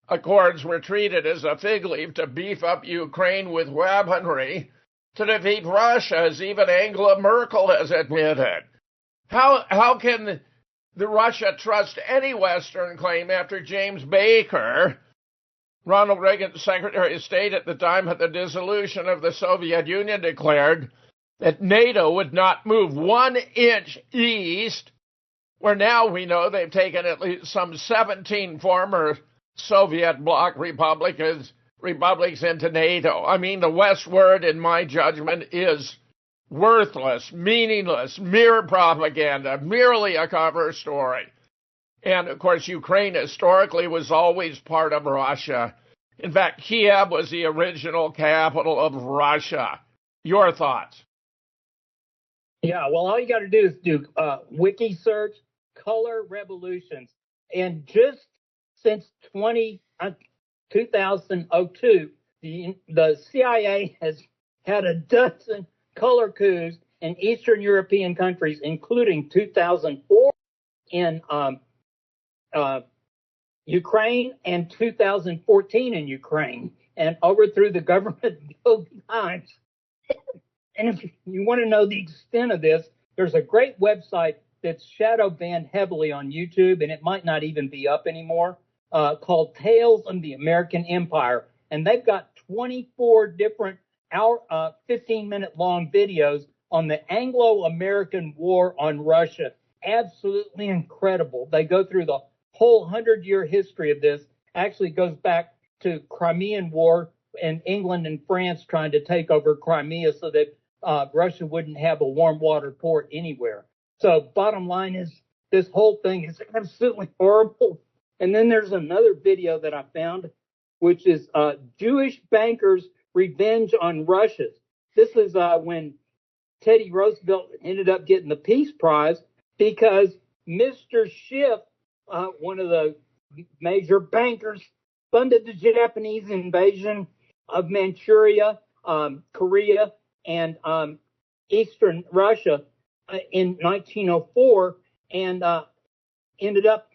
Accords were treated as a fig leaf to beef up Ukraine with weaponry to defeat Russia, as even Angela Merkel has admitted? How can the Russia trust any Western claim after James Baker, Ronald Reagan's Secretary of State at the time of the dissolution of the Soviet Union, declared that NATO would not move 1 inch east, where now we know they've taken at least some 17 former Soviet bloc republics into NATO. I mean, the westward, in my judgment, is worthless, meaningless, mere propaganda, merely a cover story. And, of course, Ukraine historically was always part of Russia. In fact, Kiev was the original capital of Russia. Your thoughts? Yeah, well, all you got to do is do wiki search, color revolutions. And just since 2002, the CIA has had a dozen color coups in Eastern European countries, including 2004 in Ukraine and 2014 in Ukraine, and overthrew the government both times. And if you want to know the extent of this, there's a great website that's shadow banned heavily on YouTube, and it might not even be up anymore, called Tales of the American Empire. And they've got 24 different 15-minute long videos on the Anglo-American War on Russia. Absolutely incredible. They go through the whole 100-year history of this. Actually goes back to Crimean War and England and France trying to take over Crimea so that Russia wouldn't have a warm water port anywhere. So bottom line is, this whole thing is absolutely horrible. And then there's another video that I found, which is Jewish bankers' revenge on Russia. This is when Teddy Roosevelt ended up getting the Peace Prize because Mr. Schiff, one of the major bankers, funded the Japanese invasion of Manchuria, Korea, and Eastern Russia in 1904, and ended up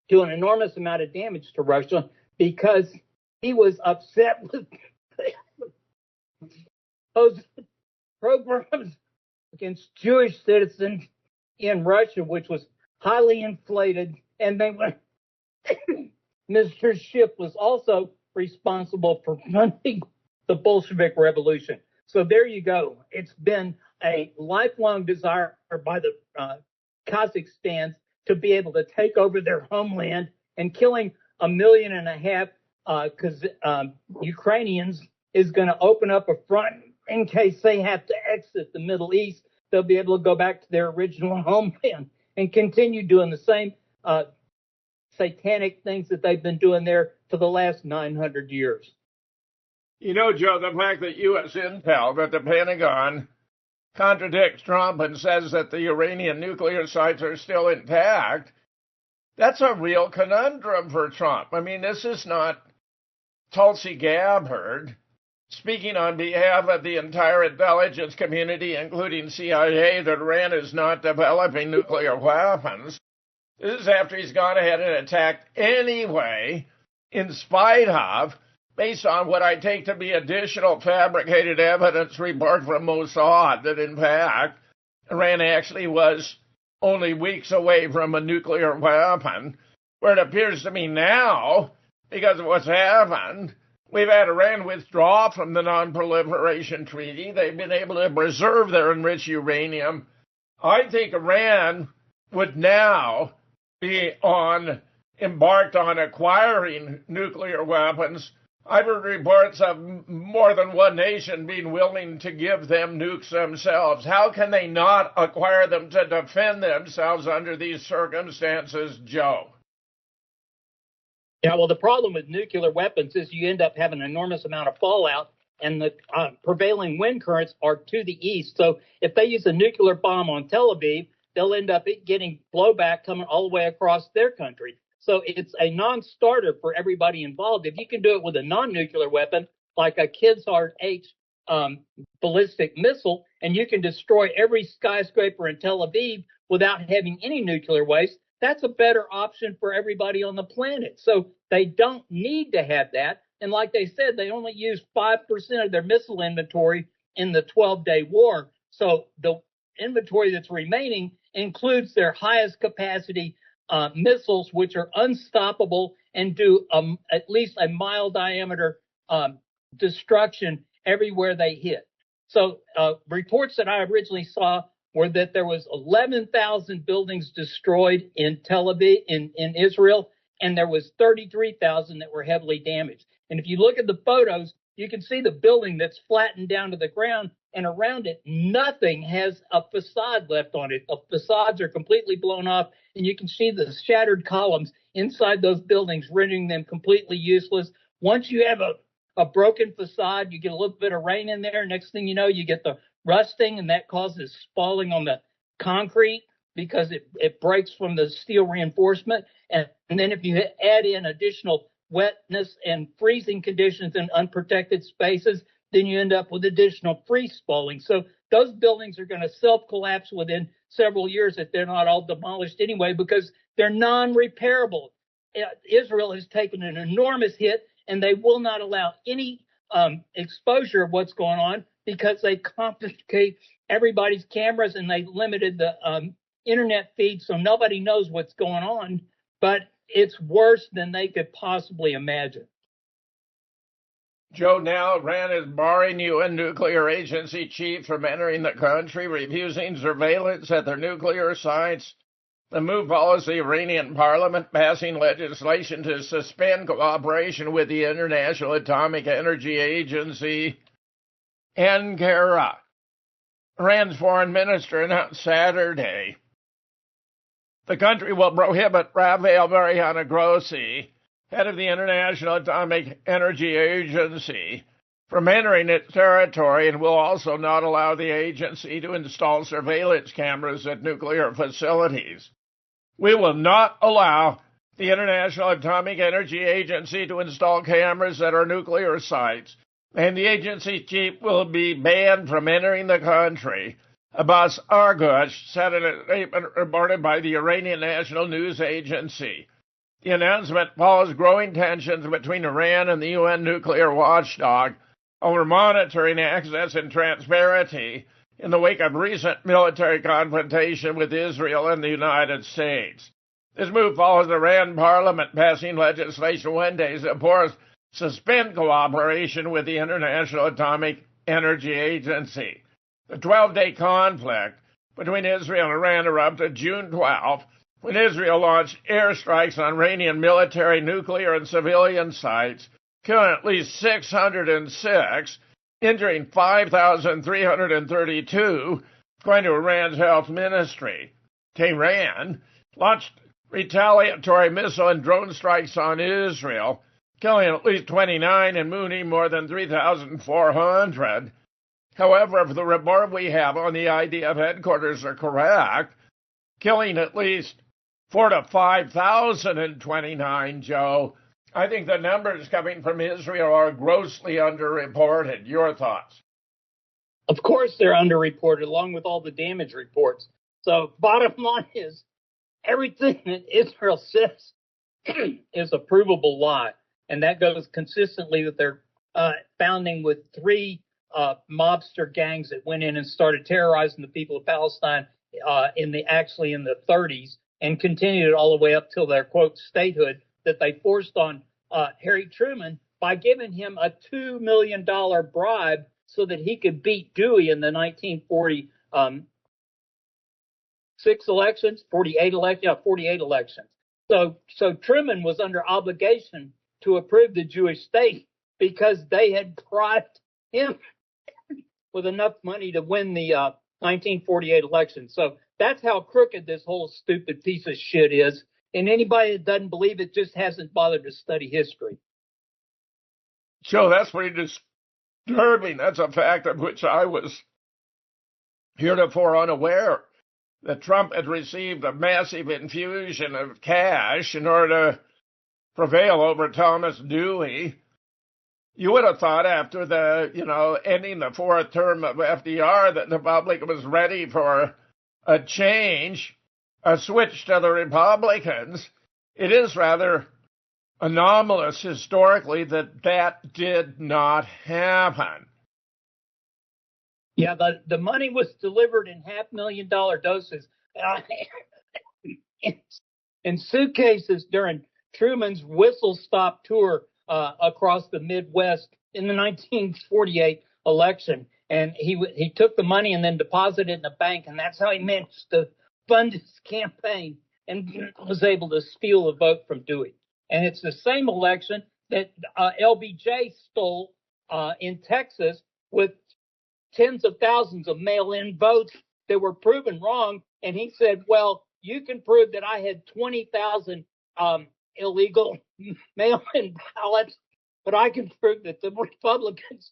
doing an enormous amount of damage to Russia because he was upset with those programs against Jewish citizens in Russia, which was highly inflated. And they went, Mr. Schiff was also responsible for funding the Bolshevik Revolution. So there you go. It's been a lifelong desire by the Kazakhstans to be able to take over their homeland, and killing 1.5 million Ukrainians is going to open up a front in case they have to exit the Middle East. They'll be able to go back to their original homeland and continue doing the same satanic things that they've been doing there for the last 900 years. You know, Joe, the fact that U.S. intel, that the Pentagon contradicts Trump and says that the Iranian nuclear sites are still intact, that's a real conundrum for Trump. I mean, this is not Tulsi Gabbard speaking on behalf of the entire intelligence community, including CIA, that Iran is not developing nuclear weapons. This is after he's gone ahead and attacked anyway, in spite of, based on what I take to be additional fabricated evidence report from Mossad, that in fact, Iran actually was only weeks away from a nuclear weapon, where it appears to me now, because of what's happened, we've had Iran withdraw from the Non-Proliferation Treaty. They've been able to preserve their enriched uranium. I think Iran would now be embarked on acquiring nuclear weapons. I've heard reports of more than one nation being willing to give them nukes themselves. How can they not acquire them to defend themselves under these circumstances, Joe? Yeah, well, the problem with nuclear weapons is you end up having an enormous amount of fallout, and the prevailing wind currents are to the east. So if they use a nuclear bomb on Tel Aviv, they'll end up getting blowback coming all the way across their country. So it's a non-starter for everybody involved. If you can do it with a non-nuclear weapon, like a Kizar H ballistic missile, and you can destroy every skyscraper in Tel Aviv without having any nuclear waste, that's a better option for everybody on the planet. So they don't need to have that. And like they said, they only used 5% of their missile inventory in the 12-day war. So the inventory that's remaining includes their highest capacity missiles, which are unstoppable and do at least a mile diameter destruction everywhere they hit. So reports that I originally saw were that there was 11,000 buildings destroyed in Tel Aviv, in Israel, and there was 33,000 that were heavily damaged. And if you look at the photos, you can see the building that's flattened down to the ground, and around it, nothing has a facade left on it. The facades are completely blown off, and you can see the shattered columns inside those buildings, rendering them completely useless. Once you have a broken facade, you get a little bit of rain in there. Next thing you know, you get the rusting, and that causes spalling on the concrete because it breaks from the steel reinforcement. And then if you add in additional wetness and freezing conditions in unprotected spaces, then you end up with additional freeze spalling. So those buildings are going to self-collapse within several years if they're not all demolished anyway, because they're non-repairable. Israel has taken an enormous hit, and they will not allow any exposure of what's going on because they confiscate everybody's cameras and they limited the internet feed so nobody knows what's going on. But it's worse than they could possibly imagine. Joe, now Iran is barring UN nuclear agency chiefs from entering the country, refusing surveillance at their nuclear sites. The move follows the Iranian parliament passing legislation to suspend cooperation with the International Atomic Energy Agency. Ankara, Iran's foreign minister, announced Saturday the country will prohibit Rafael Mariano Grossi, head of the International Atomic Energy Agency, from entering its territory, and will also not allow the agency to install surveillance cameras at nuclear facilities. We will not allow the International Atomic Energy Agency to install cameras at our nuclear sites, and the agency chief will be banned from entering the country, Abbas Arghoush said in a statement reported by the Iranian National News Agency. The announcement follows growing tensions between Iran and the UN nuclear watchdog over monitoring access and transparency in the wake of recent military confrontation with Israel and the United States. This move follows the Iran parliament passing legislation Wednesday to suspend cooperation with the International Atomic Energy Agency. The 12-day conflict between Israel and Iran erupted June 12th when Israel launched airstrikes on Iranian military, nuclear, and civilian sites, killing at least 606, injuring 5,332, according to Iran's health ministry. Tehran launched retaliatory missile and drone strikes on Israel, killing at least 29 and wounding more than 3,400. However, if the report we have on the IDF headquarters are correct, killing at least 4,000 to 5,029, Joe, I think the numbers coming from Israel are grossly underreported. Your thoughts? Of course they're underreported, along with all the damage reports. So bottom line is, everything that Israel says is a provable lie. And that goes consistently with their founding with three mobster gangs that went in and started terrorizing the people of Palestine in the 30s, and continued all the way up till their, quote, statehood that they forced on Harry Truman by giving him a $2 million bribe so that he could beat Dewey in the 1946 elections, 48 elections. So Truman was under obligation to approve the Jewish state because they had bribed him with enough money to win the 1948 election. So that's how crooked this whole stupid piece of shit is. And anybody that doesn't believe it just hasn't bothered to study history. Joe, that's pretty disturbing. That's a fact of which I was heretofore unaware, that Trump had received a massive infusion of cash in order to prevail over Thomas Dewey. You would have thought after the, ending the fourth term of FDR that the public was ready for a change, a switch to the Republicans. It is rather anomalous historically that did not happen. Yeah, the money was delivered in $500,000 doses in suitcases during Truman's whistle-stop tour across the Midwest in the 1948 election. And he took the money and then deposited it in the bank, and that's how he managed to fund his campaign and was able to steal a vote from Dewey. And it's the same election that LBJ stole in Texas with tens of thousands of mail-in votes that were proven wrong. And he said, well, you can prove that I had 20,000 illegal mail-in ballots, but I can prove that the Republicans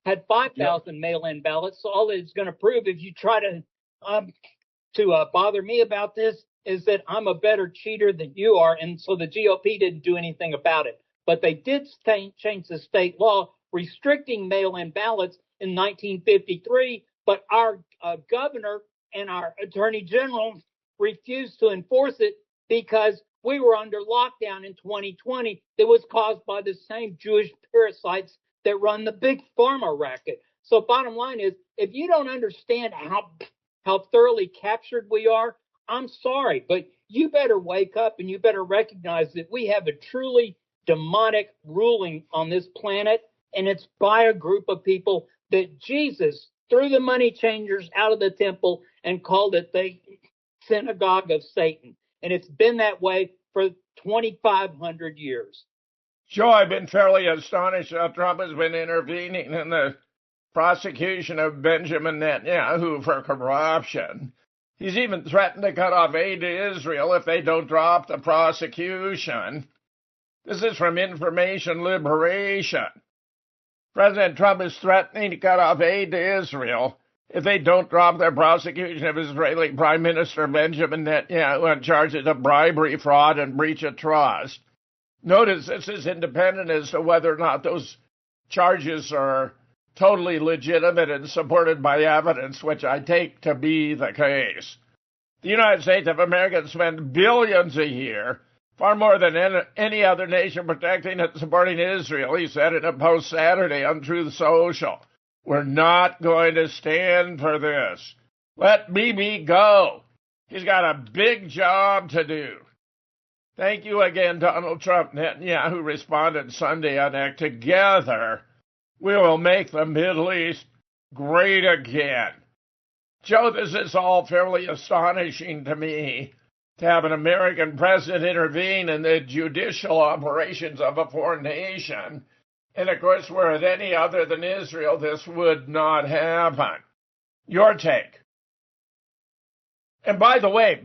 had 5,000 mail-in ballots. So all it's going to prove, if you try to bother me about this, is that I'm a better cheater than you are. And so the GOP didn't do anything about it. But they did change the state law restricting mail-in ballots in 1953. But our governor and our attorney general refused to enforce it because we were under lockdown in 2020 that was caused by the same Jewish parasites that run the big pharma racket. So bottom line is, if you don't understand how thoroughly captured we are, I'm sorry, but you better wake up and you better recognize that we have a truly demonic ruling on this planet, and it's by a group of people that Jesus threw the money changers out of the temple and called it the synagogue of Satan. And it's been that way for 2,500 years. Joe, I've been fairly astonished how Trump has been intervening in the prosecution of Benjamin Netanyahu for corruption. He's even threatened to cut off aid to Israel if they don't drop the prosecution. This is from Information Liberation. President Trump is threatening to cut off aid to Israel if they don't drop their prosecution of Israeli Prime Minister Benjamin Netanyahu on charges of bribery, fraud, and breach of trust. Notice this is independent as to whether or not those charges are totally legitimate and supported by evidence, which I take to be the case. The United States of America spends billions a year, far more than any other nation, protecting and supporting Israel, he said in a post Saturday on Truth Social. We're not going to stand for this. Let Bibi go. He's got a big job to do. Thank you again, Donald Trump. Netanyahu responded Sunday on X, together we will make the Middle East great again. Joe, this is all fairly astonishing to me. to have an American president intervene in the judicial operations of a foreign nation. And of course, were it any other than Israel, this would not happen. Your take. And by the way,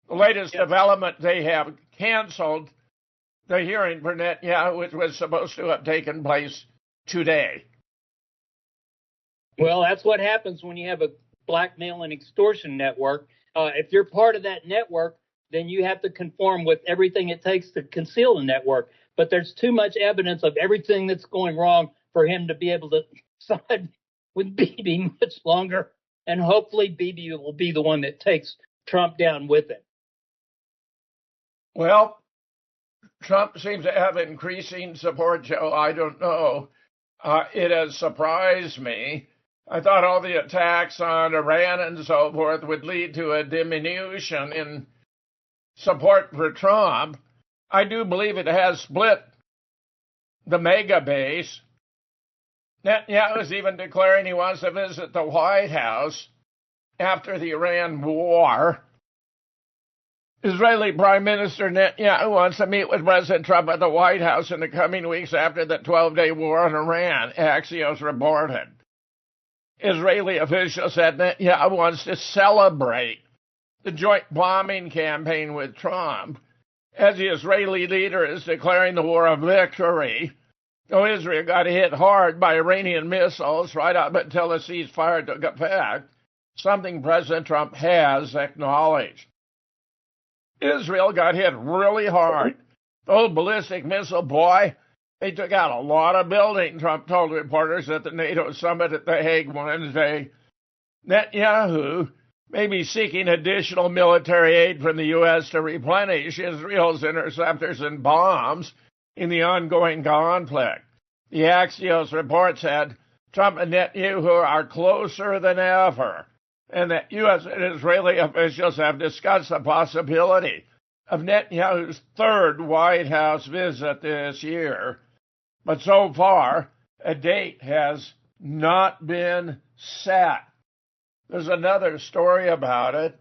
the latest development, they have canceled the hearing for Netanyahu, which was supposed to have taken place today. Well, that's what happens when you have a blackmail and extortion network. If you're part of that network, then you have to conform with everything it takes to conceal the network. But there's too much evidence of everything that's going wrong for him to be able to side with Bibi much longer. And hopefully Bibi will be the one that takes Trump down with it. Well, Trump seems to have increasing support, Joe. I don't know. It has surprised me. I thought all the attacks on Iran and so forth would lead to a diminution in support for Trump. I do believe it has split the mega base. Netanyahu is even declaring he wants to visit the White House after the Iran war. Israeli Prime Minister Netanyahu wants to meet with President Trump at the White House in the coming weeks after the 12-day war on Iran, Axios reported. Israeli officials said Netanyahu wants to celebrate the joint bombing campaign with Trump as the Israeli leader is declaring the war a victory. Though Israel got hit hard by Iranian missiles right up until the ceasefire took effect, something President Trump has acknowledged. Israel got hit really hard. Those ballistic missile, boy, they took out a lot of buildings, Trump told reporters at the NATO summit at The Hague Wednesday. Netanyahu may be seeking additional military aid from the U.S. to replenish Israel's interceptors and bombs in the ongoing conflict. The Axios report said Trump and Netanyahu are closer than ever, and that U.S. and Israeli officials have discussed the possibility of Netanyahu's third White House visit this year. But so far, a date has not been set. There's another story about it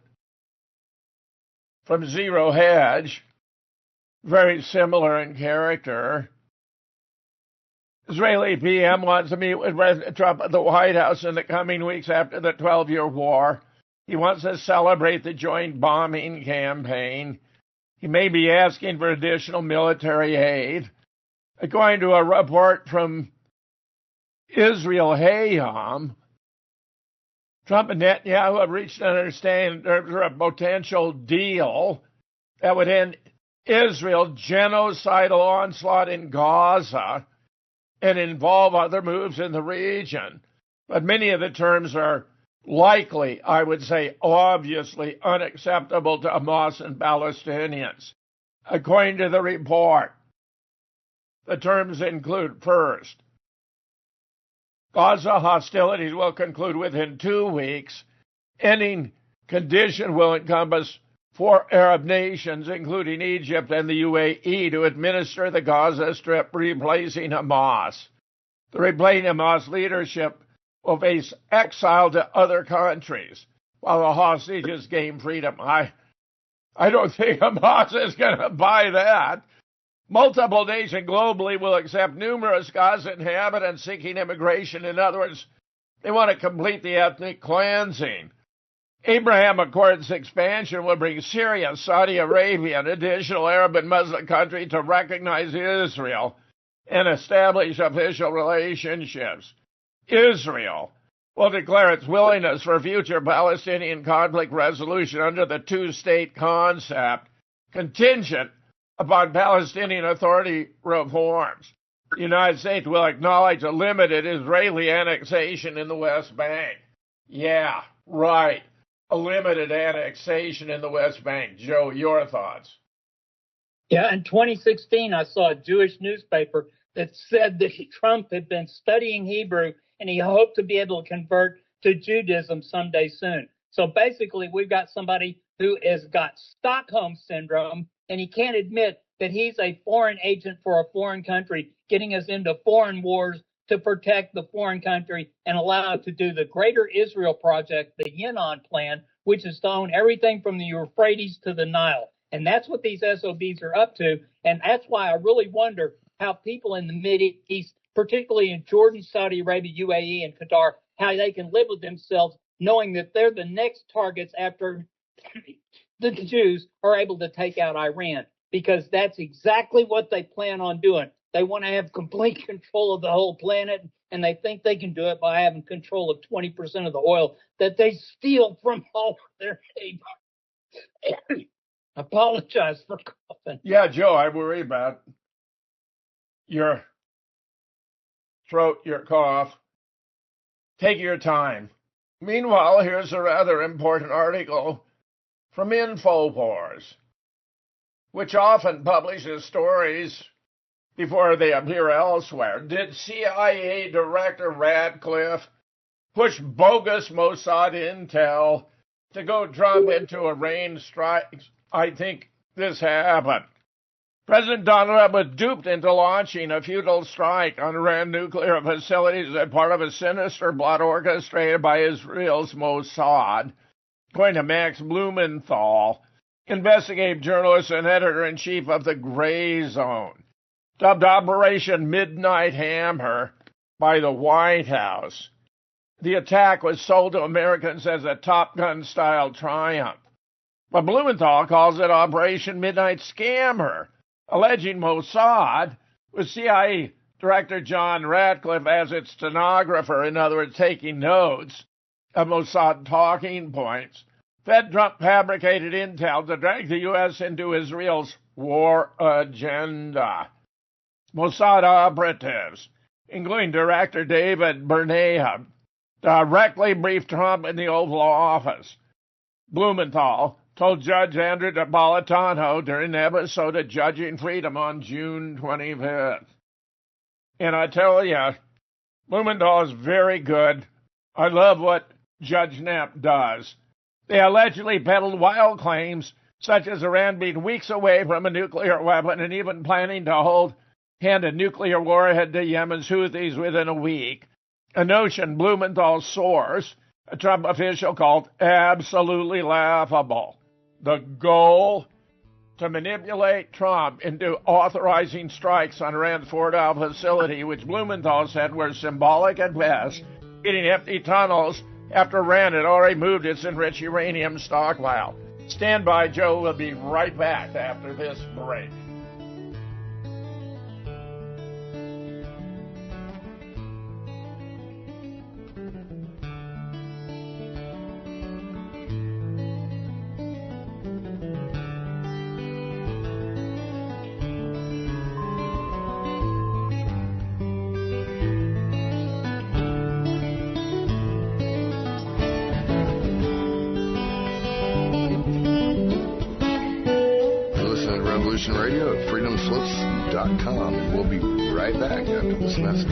from Zero Hedge, very similar in character. Israeli PM wants to meet with President Trump at the White House in the coming weeks after the 12-year war. He wants to celebrate the joint bombing campaign. He may be asking for additional military aid. According to a report from Israel Hayom, Trump and Netanyahu have reached an understanding for a potential deal that would end Israel's genocidal onslaught in Gaza and involve other moves in the region. But many of the terms are likely, I would say obviously, unacceptable to Hamas and Palestinians. According to the report, the terms include, first, Gaza hostilities will conclude within 2 weeks. Ending condition will encompass 4 Arab nations, including Egypt and the UAE, to administer the Gaza Strip, replacing Hamas. The replacing Hamas leadership will face exile to other countries while the hostages gain freedom. I don't think Hamas is going to buy that. Multiple nations globally will accept numerous Gaza inhabitants seeking immigration. In other words, they want to complete the ethnic cleansing. Abraham Accords expansion will bring Syria, Saudi Arabia, and additional Arab and Muslim countries to recognize Israel and establish official relationships. Israel will declare its willingness for future Palestinian conflict resolution under the two-state concept, contingent upon Palestinian Authority reforms. The United States will acknowledge a limited Israeli annexation in the West Bank. Yeah, right. A limited annexation in the West Bank. Joe, your thoughts? Yeah, in 2016, I saw a Jewish newspaper that said that Trump had been studying Hebrew and he hoped to be able to convert to Judaism someday soon. So basically, we've got somebody who has got Stockholm syndrome, and he can't admit that he's a foreign agent for a foreign country, getting us into foreign wars to protect the foreign country and allow it to do the Greater Israel Project, the Yinon Plan, which is to own everything from the Euphrates to the Nile. And that's what these SOBs are up to. And that's why I really wonder how people in the Mideast, particularly in Jordan, Saudi Arabia, UAE, and Qatar, how they can live with themselves knowing that they're the next targets after the Jews are able to take out Iran, because that's exactly what they plan on doing. They want to have complete control of the whole planet, and they think they can do it by having control of 20% of the oil that they steal from all their neighbors. Apologize for coughing. Yeah, Joe, I worry about your throat, your cough. Take your time. Meanwhile, here's a rather important article from InfoWars, which often publishes stories before they appear elsewhere. Did CIA Director Radcliffe push bogus Mossad intel to go Trump into a rain strike? I think this happened. President Donald Trump was duped into launching a futile strike on Iran nuclear facilities as part of a sinister plot orchestrated by Israel's Mossad. According to Max Blumenthal, investigative journalist and editor-in-chief of the Gray Zone, dubbed Operation Midnight Hammer by the White House. The attack was sold to Americans as a Top Gun-style triumph, but Blumenthal calls it Operation Midnight Scammer, alleging Mossad, with CIA Director John Ratcliffe as its stenographer, in other words, taking notes of Mossad talking points, fed Trump fabricated intel to drag the U.S. into Israel's war agenda. Mossad operatives, including Director David Bernayem, directly briefed Trump in the Oval Office. Blumenthal told Judge Andrew Napolitano during an episode of Judging Freedom on June 25th. And I tell you, Blumenthal is very good. I love what Judge Knapp does. They allegedly peddled wild claims, such as Iran being weeks away from a nuclear weapon and even planning to hand a nuclear warhead to Yemen's Houthis within a week, a notion Blumenthal's source, a Trump official, called absolutely laughable. The goal? To manipulate Trump into authorizing strikes on Iran's Fordow facility, which Blumenthal said were symbolic at best, getting empty tunnels after Iran had already moved its enriched uranium stockpile. Stand by, Joe. We'll be right back after this break. Radio at freedomslips.com, and we'll be right back after this message.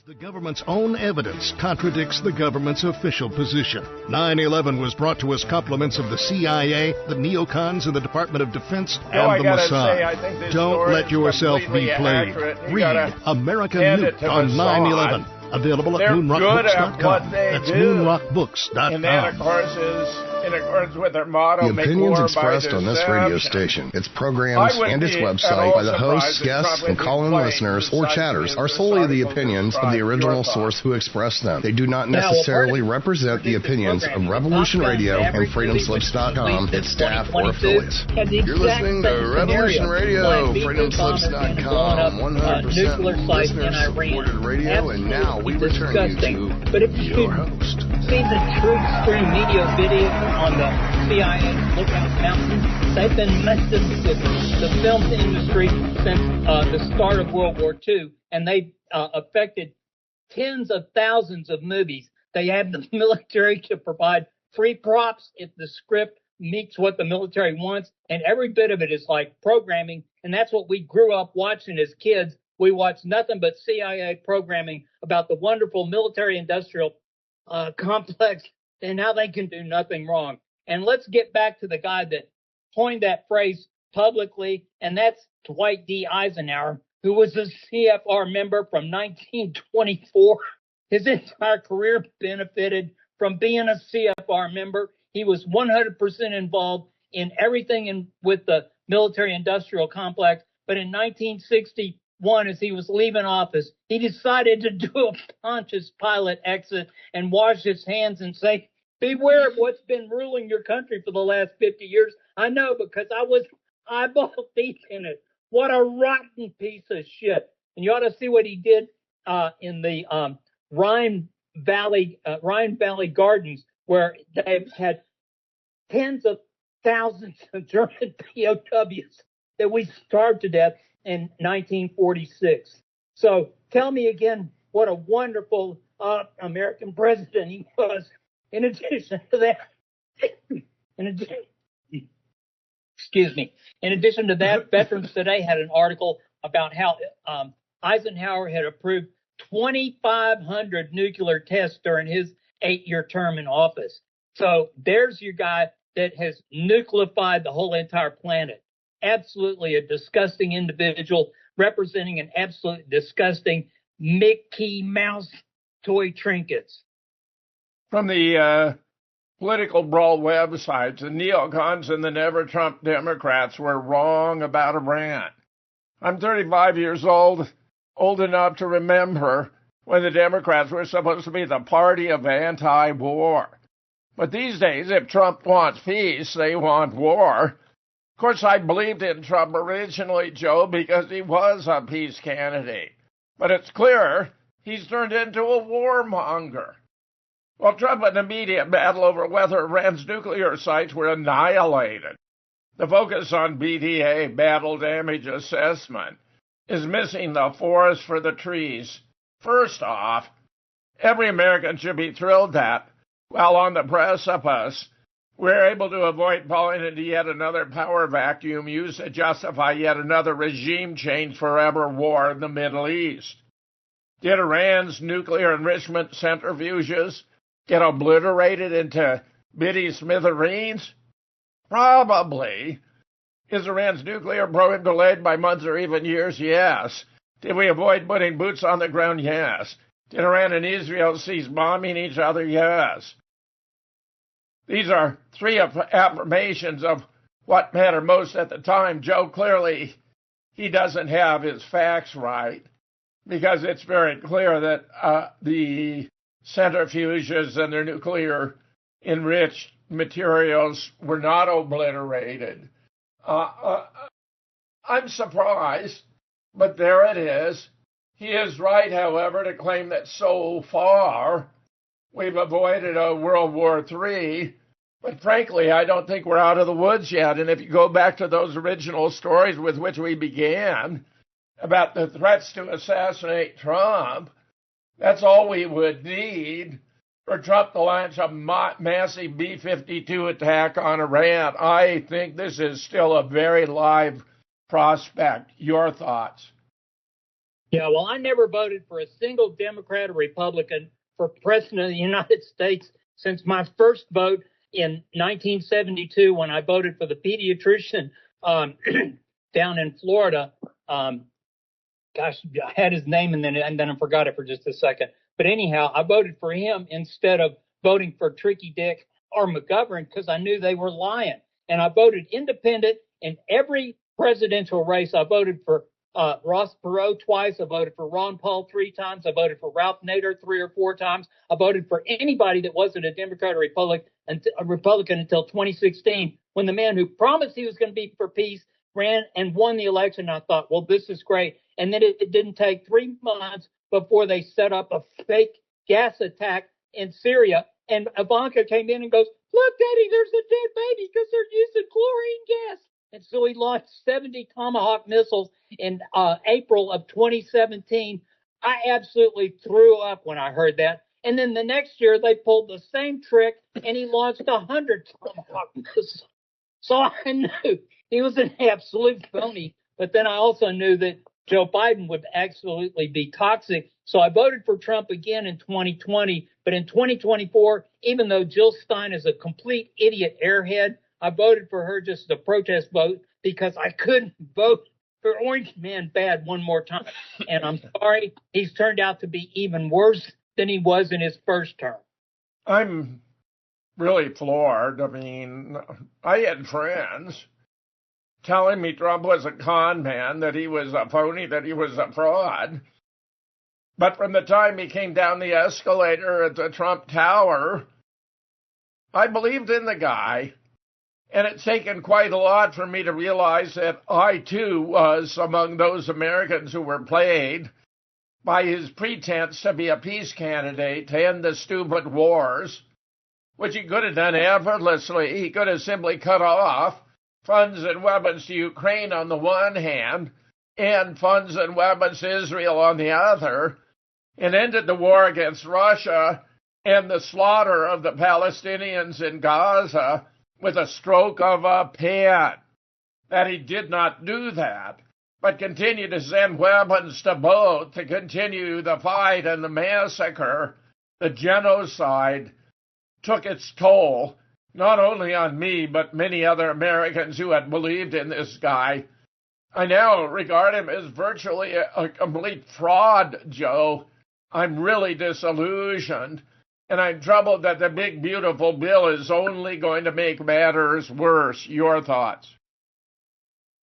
The government's own evidence contradicts the government's official position. 9/11 was brought to us compliments of the CIA, the neocons in the Department of Defense, and the Mossad. Don't let yourself be played. Read American Nuked on 9/11. Available at moonrockbooks.com. That's moonrockbooks.com. And that, of course, is in accordance with their motto. The opinions expressed on this radio station, its programs, and its website by the hosts, guests, and call-in listeners or chatters are solely the opinions of the original source who expressed them. They do not necessarily represent the opinions of Revolution Radio and freedomslips.com, its staff, or affiliates. You're listening to Revolution Radio, freedomslips.com, 100% listener-supported radio, and now we return you to your host. See the TruthStream media video on the CIA Lookout Mountain? They've been messing with the film industry since the start of World War II, and they've affected tens of thousands of movies. They have the military to provide free props if the script meets what the military wants, and every bit of it is like programming, and that's what we grew up watching as kids We watch nothing but CIA programming about the wonderful military-industrial complex and how they can do nothing wrong. And let's get back to the guy that coined that phrase publicly, and that's Dwight D. Eisenhower, who was a CFR member from 1924. His entire career benefited from being a CFR member. He was 100% involved in everything with the military-industrial complex. But in 1961, as he was leaving office, he decided to do a Pontius Pilate exit and wash his hands and say, beware of what's been ruling your country for the last 50 years. I know, because I was eyeball deep in it. What a rotten piece of shit. And you ought to see what he did in the Rhine Valley Gardens, where they've had tens of thousands of German POWs that we starved to death in 1946. So tell me again what a wonderful American president he was. In addition to that, in addition to that, Veterans Today had an article about how Eisenhower had approved 2,500 nuclear tests during his 8-year term in office. So there's your guy that has nucleified the whole entire planet. Absolutely a disgusting individual representing an absolute disgusting Mickey Mouse toy trinkets. From the political brawl websites, the neocons and the never-Trump Democrats were wrong about Iran. I'm 35 years old enough to remember when the Democrats were supposed to be the party of anti-war. But these days, if Trump wants peace, they want war. Of course, I believed in Trump originally, Joe, because he was a peace candidate. But it's clear he's turned into a warmonger. Well, Trump and the media battle over whether Iran's nuclear sites were annihilated. The focus on BDA, battle damage assessment, is missing the forest for the trees. First off, every American should be thrilled that, while on the precipice, we're able to avoid falling into yet another power vacuum used to justify yet another regime change forever war in the Middle East. Did Iran's nuclear enrichment centrifuges get obliterated into bitty smithereens? Probably. Is Iran's nuclear program delayed by months or even years? Yes. Did we avoid putting boots on the ground? Yes. Did Iran and Israel cease bombing each other? Yes. These are three affirmations of what mattered most at the time. Joe, clearly, he doesn't have his facts right, because it's very clear that the centrifuges and their nuclear enriched materials were not obliterated. I'm surprised, but there it is. He is right, however, to claim that so far we've avoided a World War III. But frankly, I don't think we're out of the woods yet. And if you go back to those original stories with which we began about the threats to assassinate Trump, that's all we would need for Trump to launch a massive B-52 attack on Iran. I think this is still a very live prospect. Your thoughts? Yeah, well, I never voted for a single Democrat or Republican for president of the United States since my first vote in 1972 when I voted for the pediatrician down in Florida. Gosh, I had his name and then I forgot it for just a second. But anyhow, I voted for him instead of voting for Tricky Dick or McGovern because I knew they were lying. And I voted independent in every presidential race. I voted for Ross Perot twice. I voted for Ron Paul 3 times. I voted for Ralph Nader 3 or 4 times. I voted for anybody that wasn't a Democrat or Republican until 2016, when the man who promised he was going to be for peace ran and won the election. I thought, well, this is great. And then it didn't take 3 months before they set up a fake gas attack in Syria. And Ivanka came in and goes, look, Daddy, there's a dead baby because they're using chlorine gas. And so he launched 70 Tomahawk missiles in April of 2017. I absolutely threw up when I heard that. And then the next year they pulled the same trick and he launched 100 Tomahawk missiles. So I knew he was an absolute phony. But then I also knew that Joe Biden would absolutely be toxic. So I voted for Trump again in 2020. But in 2024, even though Jill Stein is a complete idiot airhead, I voted for her just as a protest vote because I couldn't vote for Orange Man bad one more time. And I'm sorry, he's turned out to be even worse than he was in his first term. I'm really floored. I mean, I had friends telling me Trump was a con man, that he was a phony, that he was a fraud. But from the time he came down the escalator at the Trump Tower, I believed in the guy. And it's taken quite a lot for me to realize that I, too, was among those Americans who were played by his pretense to be a peace candidate to end the stupid wars, which he could have done effortlessly. He could have simply cut off funds and weapons to Ukraine on the one hand and funds and weapons to Israel on the other, and ended the war against Russia and the slaughter of the Palestinians in Gaza with a stroke of a pen. That he did not do that, but continued to send weapons to both to continue the fight and the massacre. The genocide took its toll, not only on me, but many other Americans who had believed in this guy. I now regard him as virtually a complete fraud, Joe. I'm really disillusioned. And I'm troubled that the big, beautiful bill is only going to make matters worse. Your thoughts?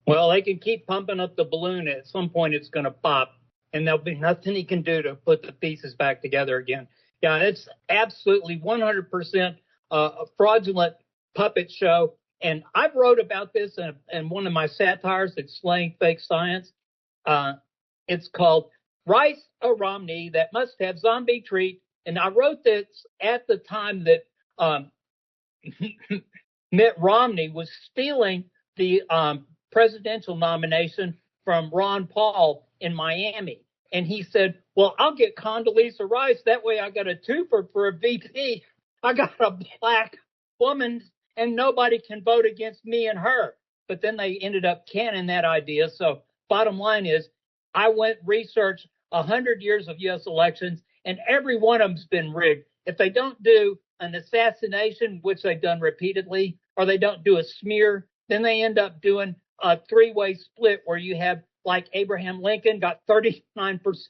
Well, they can keep pumping up the balloon. At some point, it's going to pop, and there'll be nothing he can do to put the pieces back together again. Yeah, it's absolutely 100% a fraudulent puppet show. And I wrote about this in one of my satires that's Slaying Fake Science. It's called Rice or Romney That Must Have Zombie Treat. And I wrote this at the time that Mitt Romney was stealing the presidential nomination from Ron Paul in Miami. And he said, well, I'll get Condoleezza Rice. That way I got a twofer for a VP. I got a black woman and nobody can vote against me and her. But then they ended up canning that idea. So bottom line is I went research 100 years of U.S. elections, and every one of them's been rigged. If they don't do an assassination, which they've done repeatedly, or they don't do a smear, then they end up doing a three-way split where you have, like Abraham Lincoln got 39%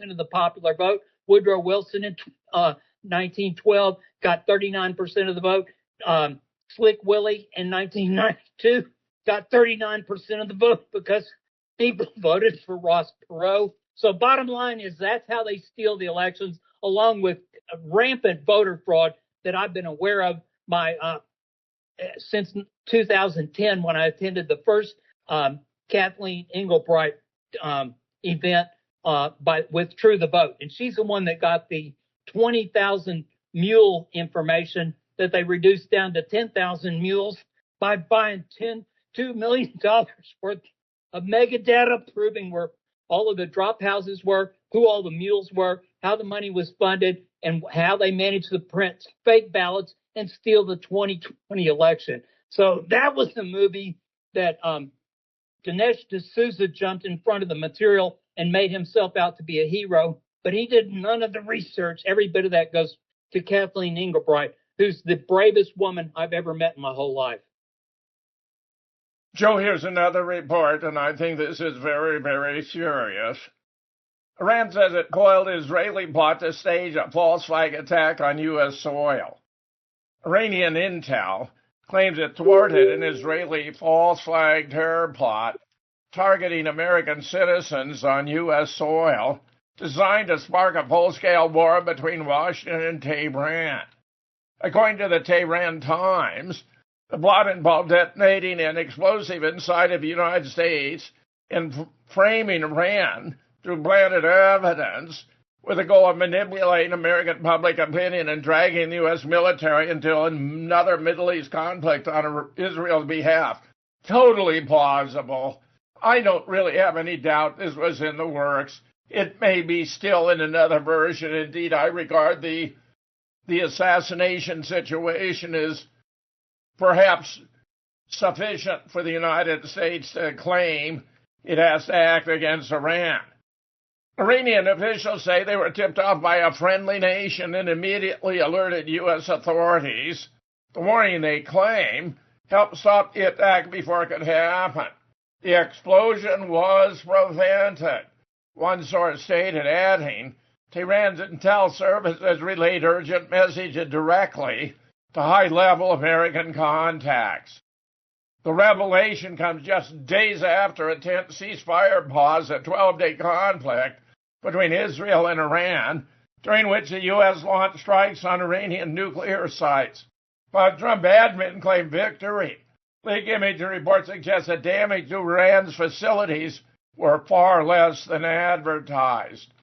of the popular vote. Woodrow Wilson in 1912 got 39% of the vote. Slick Willie in 1992 got 39% of the vote because people voted for Ross Perot. So bottom line is that's how they steal the elections, along with rampant voter fraud that I've been aware of since 2010 when I attended the first Kathleen Engelbright event with True the Vote. And she's the one that got the 20,000 mule information that they reduced down to 10,000 mules by buying $2 million worth of mega data proving where all of the drop houses were, who all the mules were, how the money was funded, and how they managed to print fake ballots and steal the 2020 election. So that was the movie that Dinesh D'Souza jumped in front of the material and made himself out to be a hero. But he did none of the research. Every bit of that goes to Kathleen Engelbright, who's the bravest woman I've ever met in my whole life. Joe, here's another report, and I think this is very, very serious. Iran says it foiled Israeli plot to stage a false flag attack on U.S. soil. Iranian intel claims it thwarted an Israeli false flag terror plot targeting American citizens on U.S. soil, designed to spark a full-scale war between Washington and Tehran. According to the Tehran Times, the plot involved detonating an explosive inside of the United States and framing Iran through planted evidence with the goal of manipulating American public opinion and dragging the U.S. military into another Middle East conflict on Israel's behalf. Totally plausible. I don't really have any doubt this was in the works. It may be still in another version. Indeed, I regard the assassination situation as perhaps sufficient for the United States to claim it has to act against Iran. Iranian officials say they were tipped off by a friendly nation and immediately alerted U.S. authorities. The warning, they claim, helped stop the attack before it could happen. The explosion was prevented. One source stated, adding, Tehran's intel services relayed urgent messages directly to high-level American contacts. The revelation comes just days after a tense ceasefire pause, a 12-day conflict between Israel and Iran, during which the U.S. launched strikes on Iranian nuclear sites. But Trump admin claimed victory. Leak imagery reports suggest that damage to Iran's facilities were far less than advertised.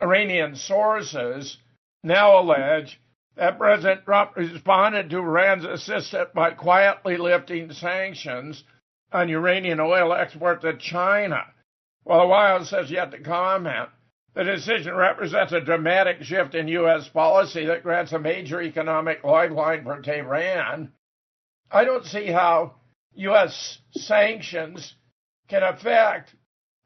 Iranian sources now allege that President Trump responded to Iran's assistance by quietly lifting sanctions on Iranian oil export to China. While the White House has yet to comment, the decision represents a dramatic shift in U.S. policy that grants a major economic lifeline for Tehran. I don't see how U.S. sanctions can affect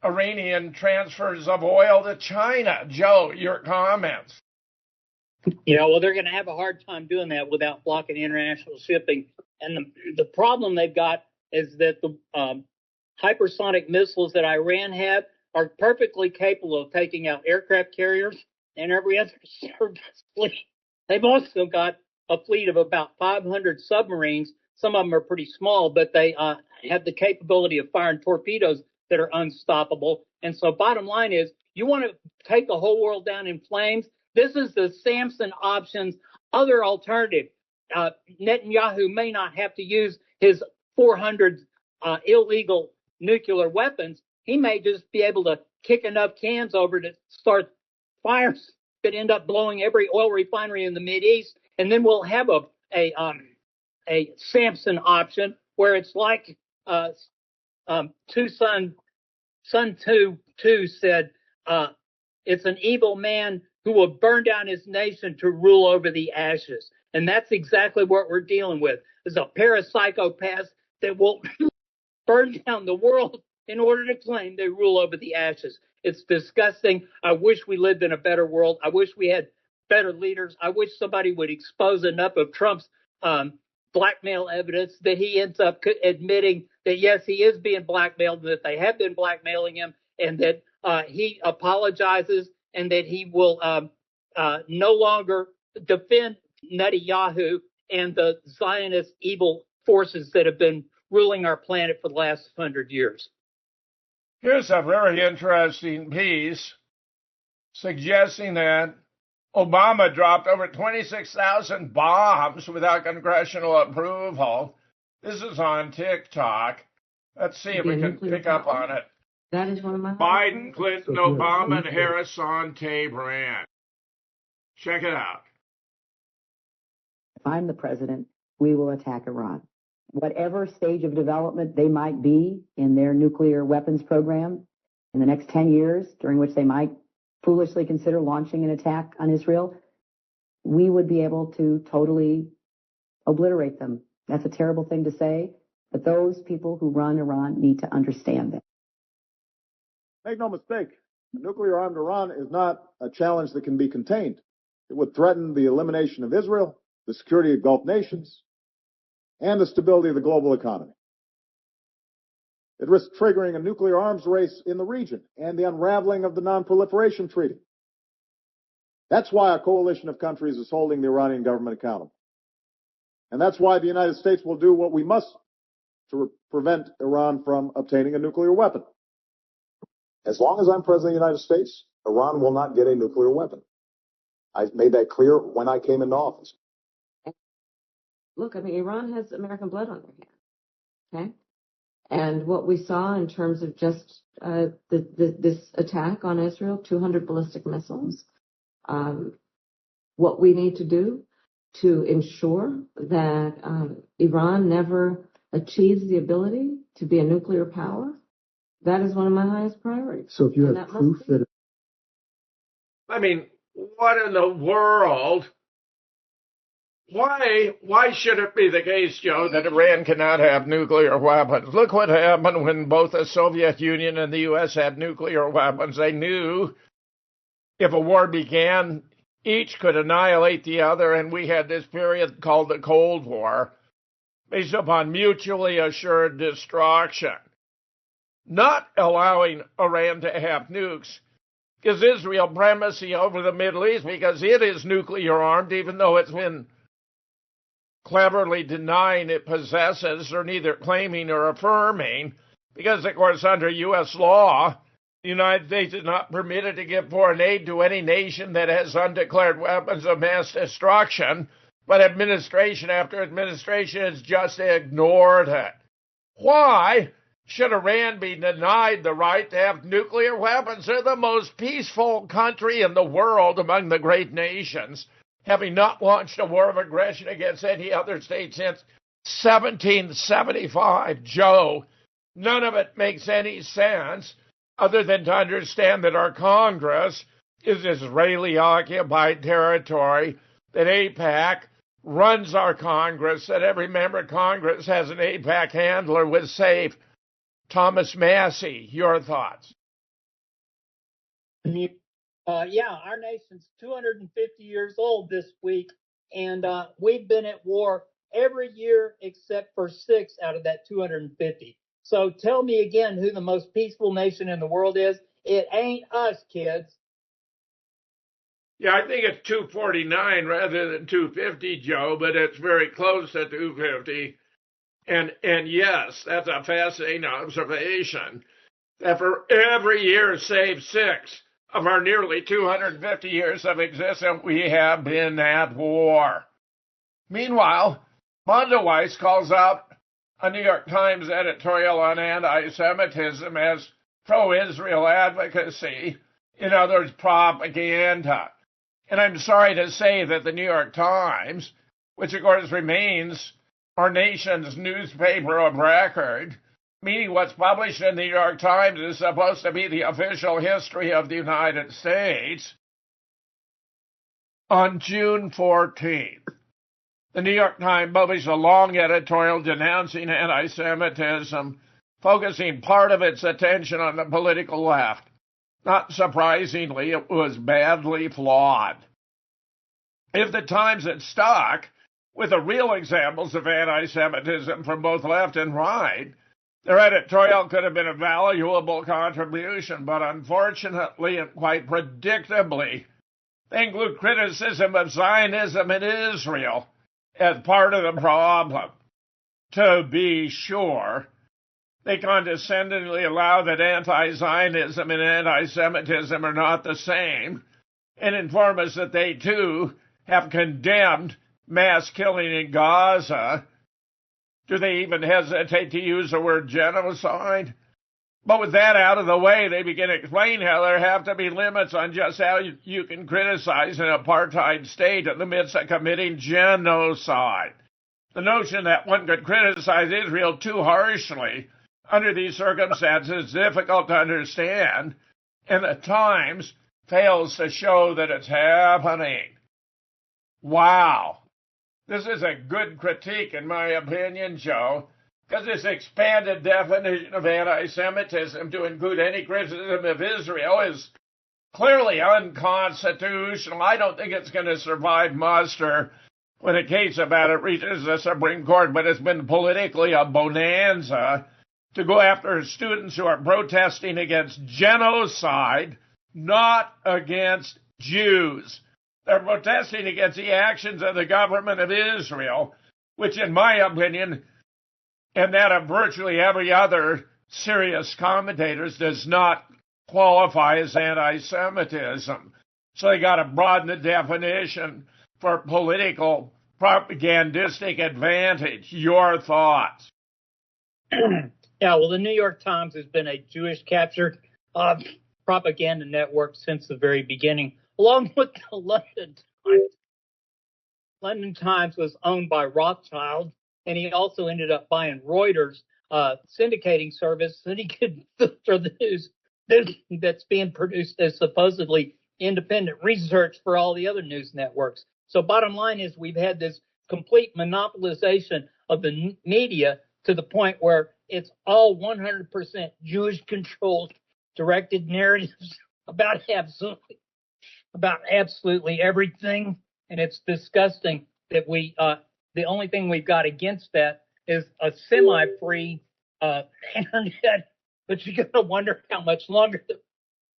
Iranian transfers of oil to China. Joe, your comments. Yeah, well, they're going to have a hard time doing that without blocking international shipping. And the problem they've got is that the hypersonic missiles that Iran have are perfectly capable of taking out aircraft carriers and every other surface fleet. They've also got a fleet of about 500 submarines. Some of them are pretty small, but they have the capability of firing torpedoes that are unstoppable. And so bottom line is, you want to take the whole world down in flames? This is the Samson option's other alternative. Netanyahu may not have to use his 400 illegal nuclear weapons. He may just be able to kick enough cans over to start fires that end up blowing every oil refinery in the Mideast, and then we'll have a Samson option where it's like Sun Tzu said, it's an evil man who will burn down his nation to rule over the ashes. And that's exactly what we're dealing with. There's a pair of psychopaths that will burn down the world in order to claim they rule over the ashes. It's disgusting. I wish we lived in a better world. I wish we had better leaders. I wish somebody would expose enough of Trump's blackmail evidence that he ends up admitting that, yes, he is being blackmailed, and that they have been blackmailing him, and that he apologizes, and that he will no longer defend Netanyahu and the Zionist evil forces that have been ruling our planet for the last 100 years. Here's a very interesting piece suggesting that Obama dropped over 26,000 bombs without congressional approval. This is on TikTok. Let's see if we can pick up on it. That is one of my Biden, Clinton, Obama, and Harris on Tehran. Check it out. If I'm the president, we will attack Iran. Whatever stage of development they might be in their nuclear weapons program in the next 10 years, during which they might foolishly consider launching an attack on Israel, we would be able to totally obliterate them. That's a terrible thing to say, but those people who run Iran need to understand that. Make no mistake, a nuclear-armed Iran is not a challenge that can be contained. It would threaten the elimination of Israel, the security of Gulf nations, and the stability of the global economy. It risks triggering a nuclear arms race in the region and the unraveling of the Non-Proliferation Treaty. That's why a coalition of countries is holding the Iranian government accountable. And that's why the United States will do what we must to prevent Iran from obtaining a nuclear weapon. As long as I'm president of the United States, Iran will not get a nuclear weapon. I made that clear when I came into office. Look, I mean, Iran has American blood on their hands, okay? And what we saw in terms of just this attack on Israel, 200 ballistic missiles, what we need to do to ensure that Iran never achieves the ability to be a nuclear power, that is one of my highest priorities. So if you have proof that... I mean, what in the world? Why should it be the case, Joe, that Iran cannot have nuclear weapons? Look what happened when both the Soviet Union and the U.S. had nuclear weapons. They knew if a war began, each could annihilate the other, and we had this period called the Cold War, based upon mutually assured destruction. Not allowing Iran to have nukes gives Israel primacy over the Middle East because it is nuclear armed, even though it's been cleverly denying it possesses, or neither claiming or affirming, because, of course, under U.S. law, the United States is not permitted to give foreign aid to any nation that has undeclared weapons of mass destruction, but administration after administration has just ignored it. Why should Iran be denied the right to have nuclear weapons? They're the most peaceful country in the world among the great nations, having not launched a war of aggression against any other state since 1775. Joe, none of it makes any sense other than to understand that our Congress is Israeli-occupied territory, that AIPAC runs our Congress, that every member of Congress has an AIPAC handler with SAFE. Thomas Massey, your thoughts? Yeah, our nation's 250 years old this week, and we've been at war every year except for 6 out of that 250. So tell me again who the most peaceful nation in the world is. It ain't us, kids. Yeah, I think it's 249 rather than 250, Joe, but it's very close to 250. And yes, that's a fascinating observation, that for every year save 6 of our nearly 250 years of existence, we have been at war. Meanwhile, Mondoweiss calls out a New York Times editorial on anti-Semitism as pro-Israel advocacy, in other words, propaganda. And I'm sorry to say that the New York Times, which of course remains our nation's newspaper of record, meaning what's published in the New York Times is supposed to be the official history of the United States. On June 14th, the New York Times published a long editorial denouncing anti-Semitism, focusing part of its attention on the political left. Not surprisingly, it was badly flawed. If the Times had stuck with the real examples of anti-Semitism from both left and right, their editorial could have been a valuable contribution, but unfortunately and quite predictably, they include criticism of Zionism in Israel as part of the problem. To be sure, they condescendingly allow that anti-Zionism and anti-Semitism are not the same, and inform us that they too have condemned mass killing in Gaza. Do they even hesitate to use the word genocide? But with that out of the way, they begin to explain how there have to be limits on just how you can criticize an apartheid state in the midst of committing genocide. The notion that one could criticize Israel too harshly under these circumstances is difficult to understand, and at times fails to show that it's happening. Wow. This is a good critique, in my opinion, Joe, because this expanded definition of anti-Semitism to include any criticism of Israel is clearly unconstitutional. I don't think it's going to survive muster when a case about it reaches the Supreme Court, but it's been politically a bonanza to go after students who are protesting against genocide, not against Jews. They're protesting against the actions of the government of Israel, which in my opinion, and that of virtually every other serious commentators, does not qualify as anti-Semitism. So they got to broaden the definition for political propagandistic advantage. Your thoughts? Yeah, well, the New York Times has been a Jewish-captured propaganda network since the very beginning, along with the London Times. London Times was owned by Rothschild, and he also ended up buying Reuters syndicating service so that he could filter the news that's being produced as supposedly independent research for all the other news networks. So bottom line is we've had this complete monopolization of the media to the point where it's all 100% Jewish-controlled, directed narratives about absolutely about absolutely everything, and it's disgusting that the only thing we've got against that is a semi-free internet. But you're going to wonder how much longer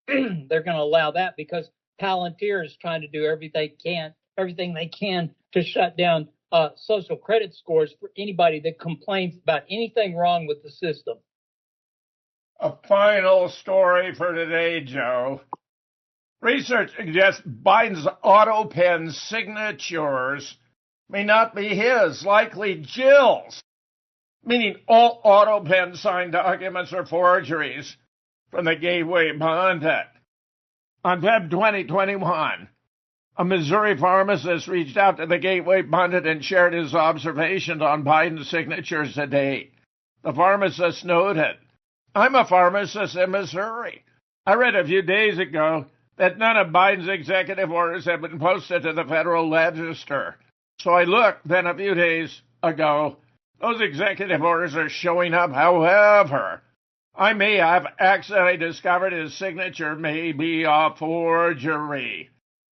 they're going to allow that, because Palantir is trying to do everything they can to shut down social credit scores for anybody that complains about anything wrong with the system. A final story for today, Joe. Research suggests Biden's auto pen signatures may not be his, likely Jill's, meaning all auto pen signed documents are forgeries from the Gateway Pundit. On Feb 2021, a Missouri pharmacist reached out to the Gateway Pundit and shared his observations on Biden's signatures to date. The pharmacist noted, "I'm a pharmacist in Missouri. I read a few days ago that none of Biden's executive orders have been posted to the Federal Register. So I looked, then a few days ago, those executive orders are showing up. However, I may have accidentally discovered his signature may be a forgery."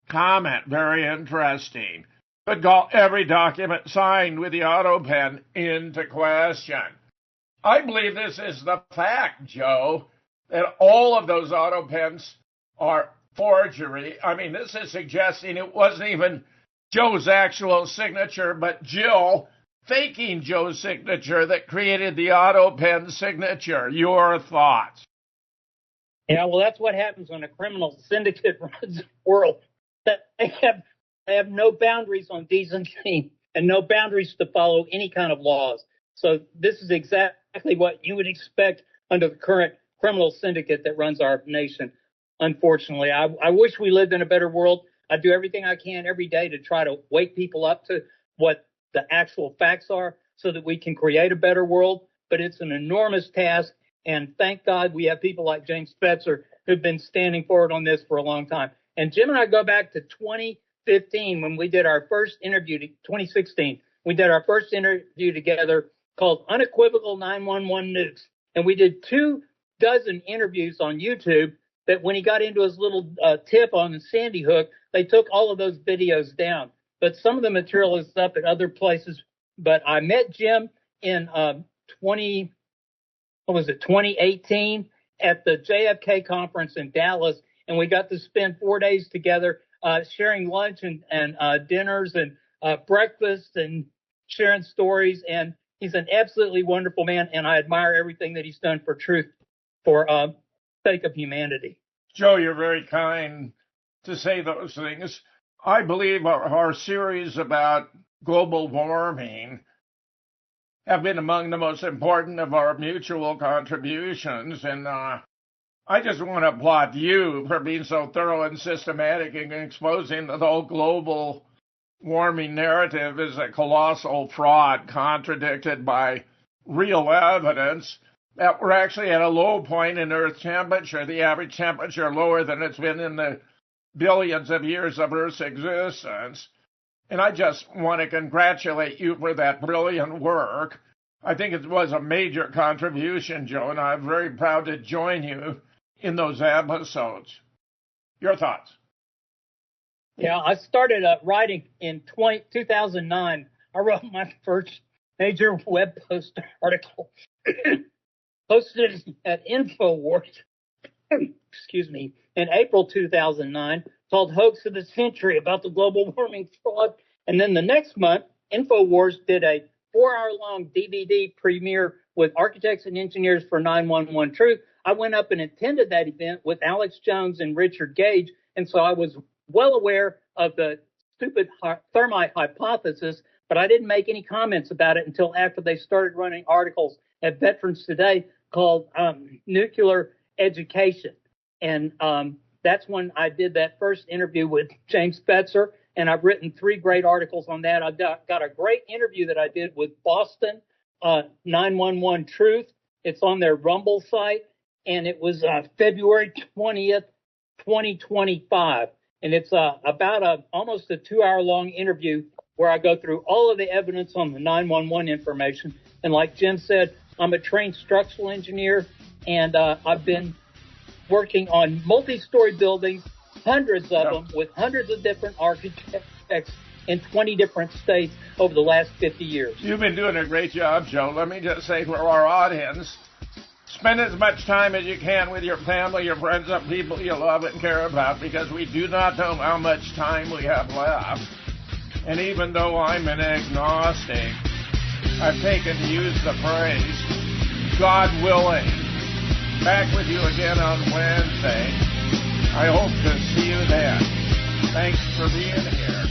Comment, very interesting. Could call every document signed with the auto pen into question. I believe this is the fact, Joe, that all of those auto pens are forgery. I mean, this is suggesting it wasn't even Joe's actual signature, but Jill faking Joe's signature that created the auto pen signature. Your thoughts? Yeah, well, that's what happens when a criminal syndicate runs the world. They have no boundaries on decency and no boundaries to follow any kind of laws. So this is exactly what you would expect under the current criminal syndicate that runs our nation. Unfortunately, I wish we lived in a better world. I do everything I can every day to try to wake people up to what the actual facts are so that we can create a better world. But it's an enormous task. And thank God we have people like James Spetzer who've been standing forward on this for a long time. And Jim and I go back to 2015 when we did our first interview, 2016. We did our first interview together called Unequivocal 911 Nukes. And we did 24 interviews on YouTube that when he got into his little tip on Sandy Hook, they took all of those videos down. But some of the material is up at other places. But I met Jim in 2018 at the JFK conference in Dallas. And we got to spend 4 days together sharing lunch and dinners and breakfast and sharing stories. And he's an absolutely wonderful man. And I admire everything that he's done for truth, for sake of humanity. Joe, you're very kind to say those things. I believe our series about global warming have been among the most important of our mutual contributions. And I just want to applaud you for being so thorough and systematic in exposing that the whole global warming narrative is a colossal fraud contradicted by real evidence that we're actually at a low point in Earth's temperature, the average temperature lower than it's been in the billions of years of Earth's existence. And I just want to congratulate you for that brilliant work. I think it was a major contribution, Joe, and I'm very proud to join you in those episodes. Your thoughts? Yeah, I started writing in 2009. I wrote my first major web post article, posted at InfoWars, excuse me, in April 2009, called Hoax of the Century about the global warming fraud. And then the next month, InfoWars did a 4-hour-long DVD premiere with architects and engineers for 911 Truth. I went up and attended that event with Alex Jones and Richard Gage, and so I was well aware of the stupid thermite hypothesis, but I didn't make any comments about it until after they started running articles at Veterans Today called Nuclear Education. And that's when I did that first interview with James Spetzer, and I've written 3 great articles on that. I've got a great interview that I did with Boston 911 Truth. It's on their Rumble site, and it was February 20th, 2025. And it's about almost a 2-hour-long interview where I go through all of the evidence on the 911 information. And like Jim said, I'm a trained structural engineer, and I've been working on multi-story buildings hundreds of them with hundreds of different architects in 20 different states over the last 50 years. You've been doing a great job, Joe. Let me just say for our audience, spend as much time as you can with your family, your friends, and people you love and care about, because we do not know how much time we have left. And even though I'm an agnostic, I've taken to use the phrase, God willing. Back with you again on Wednesday. I hope to see you then. Thanks for being here.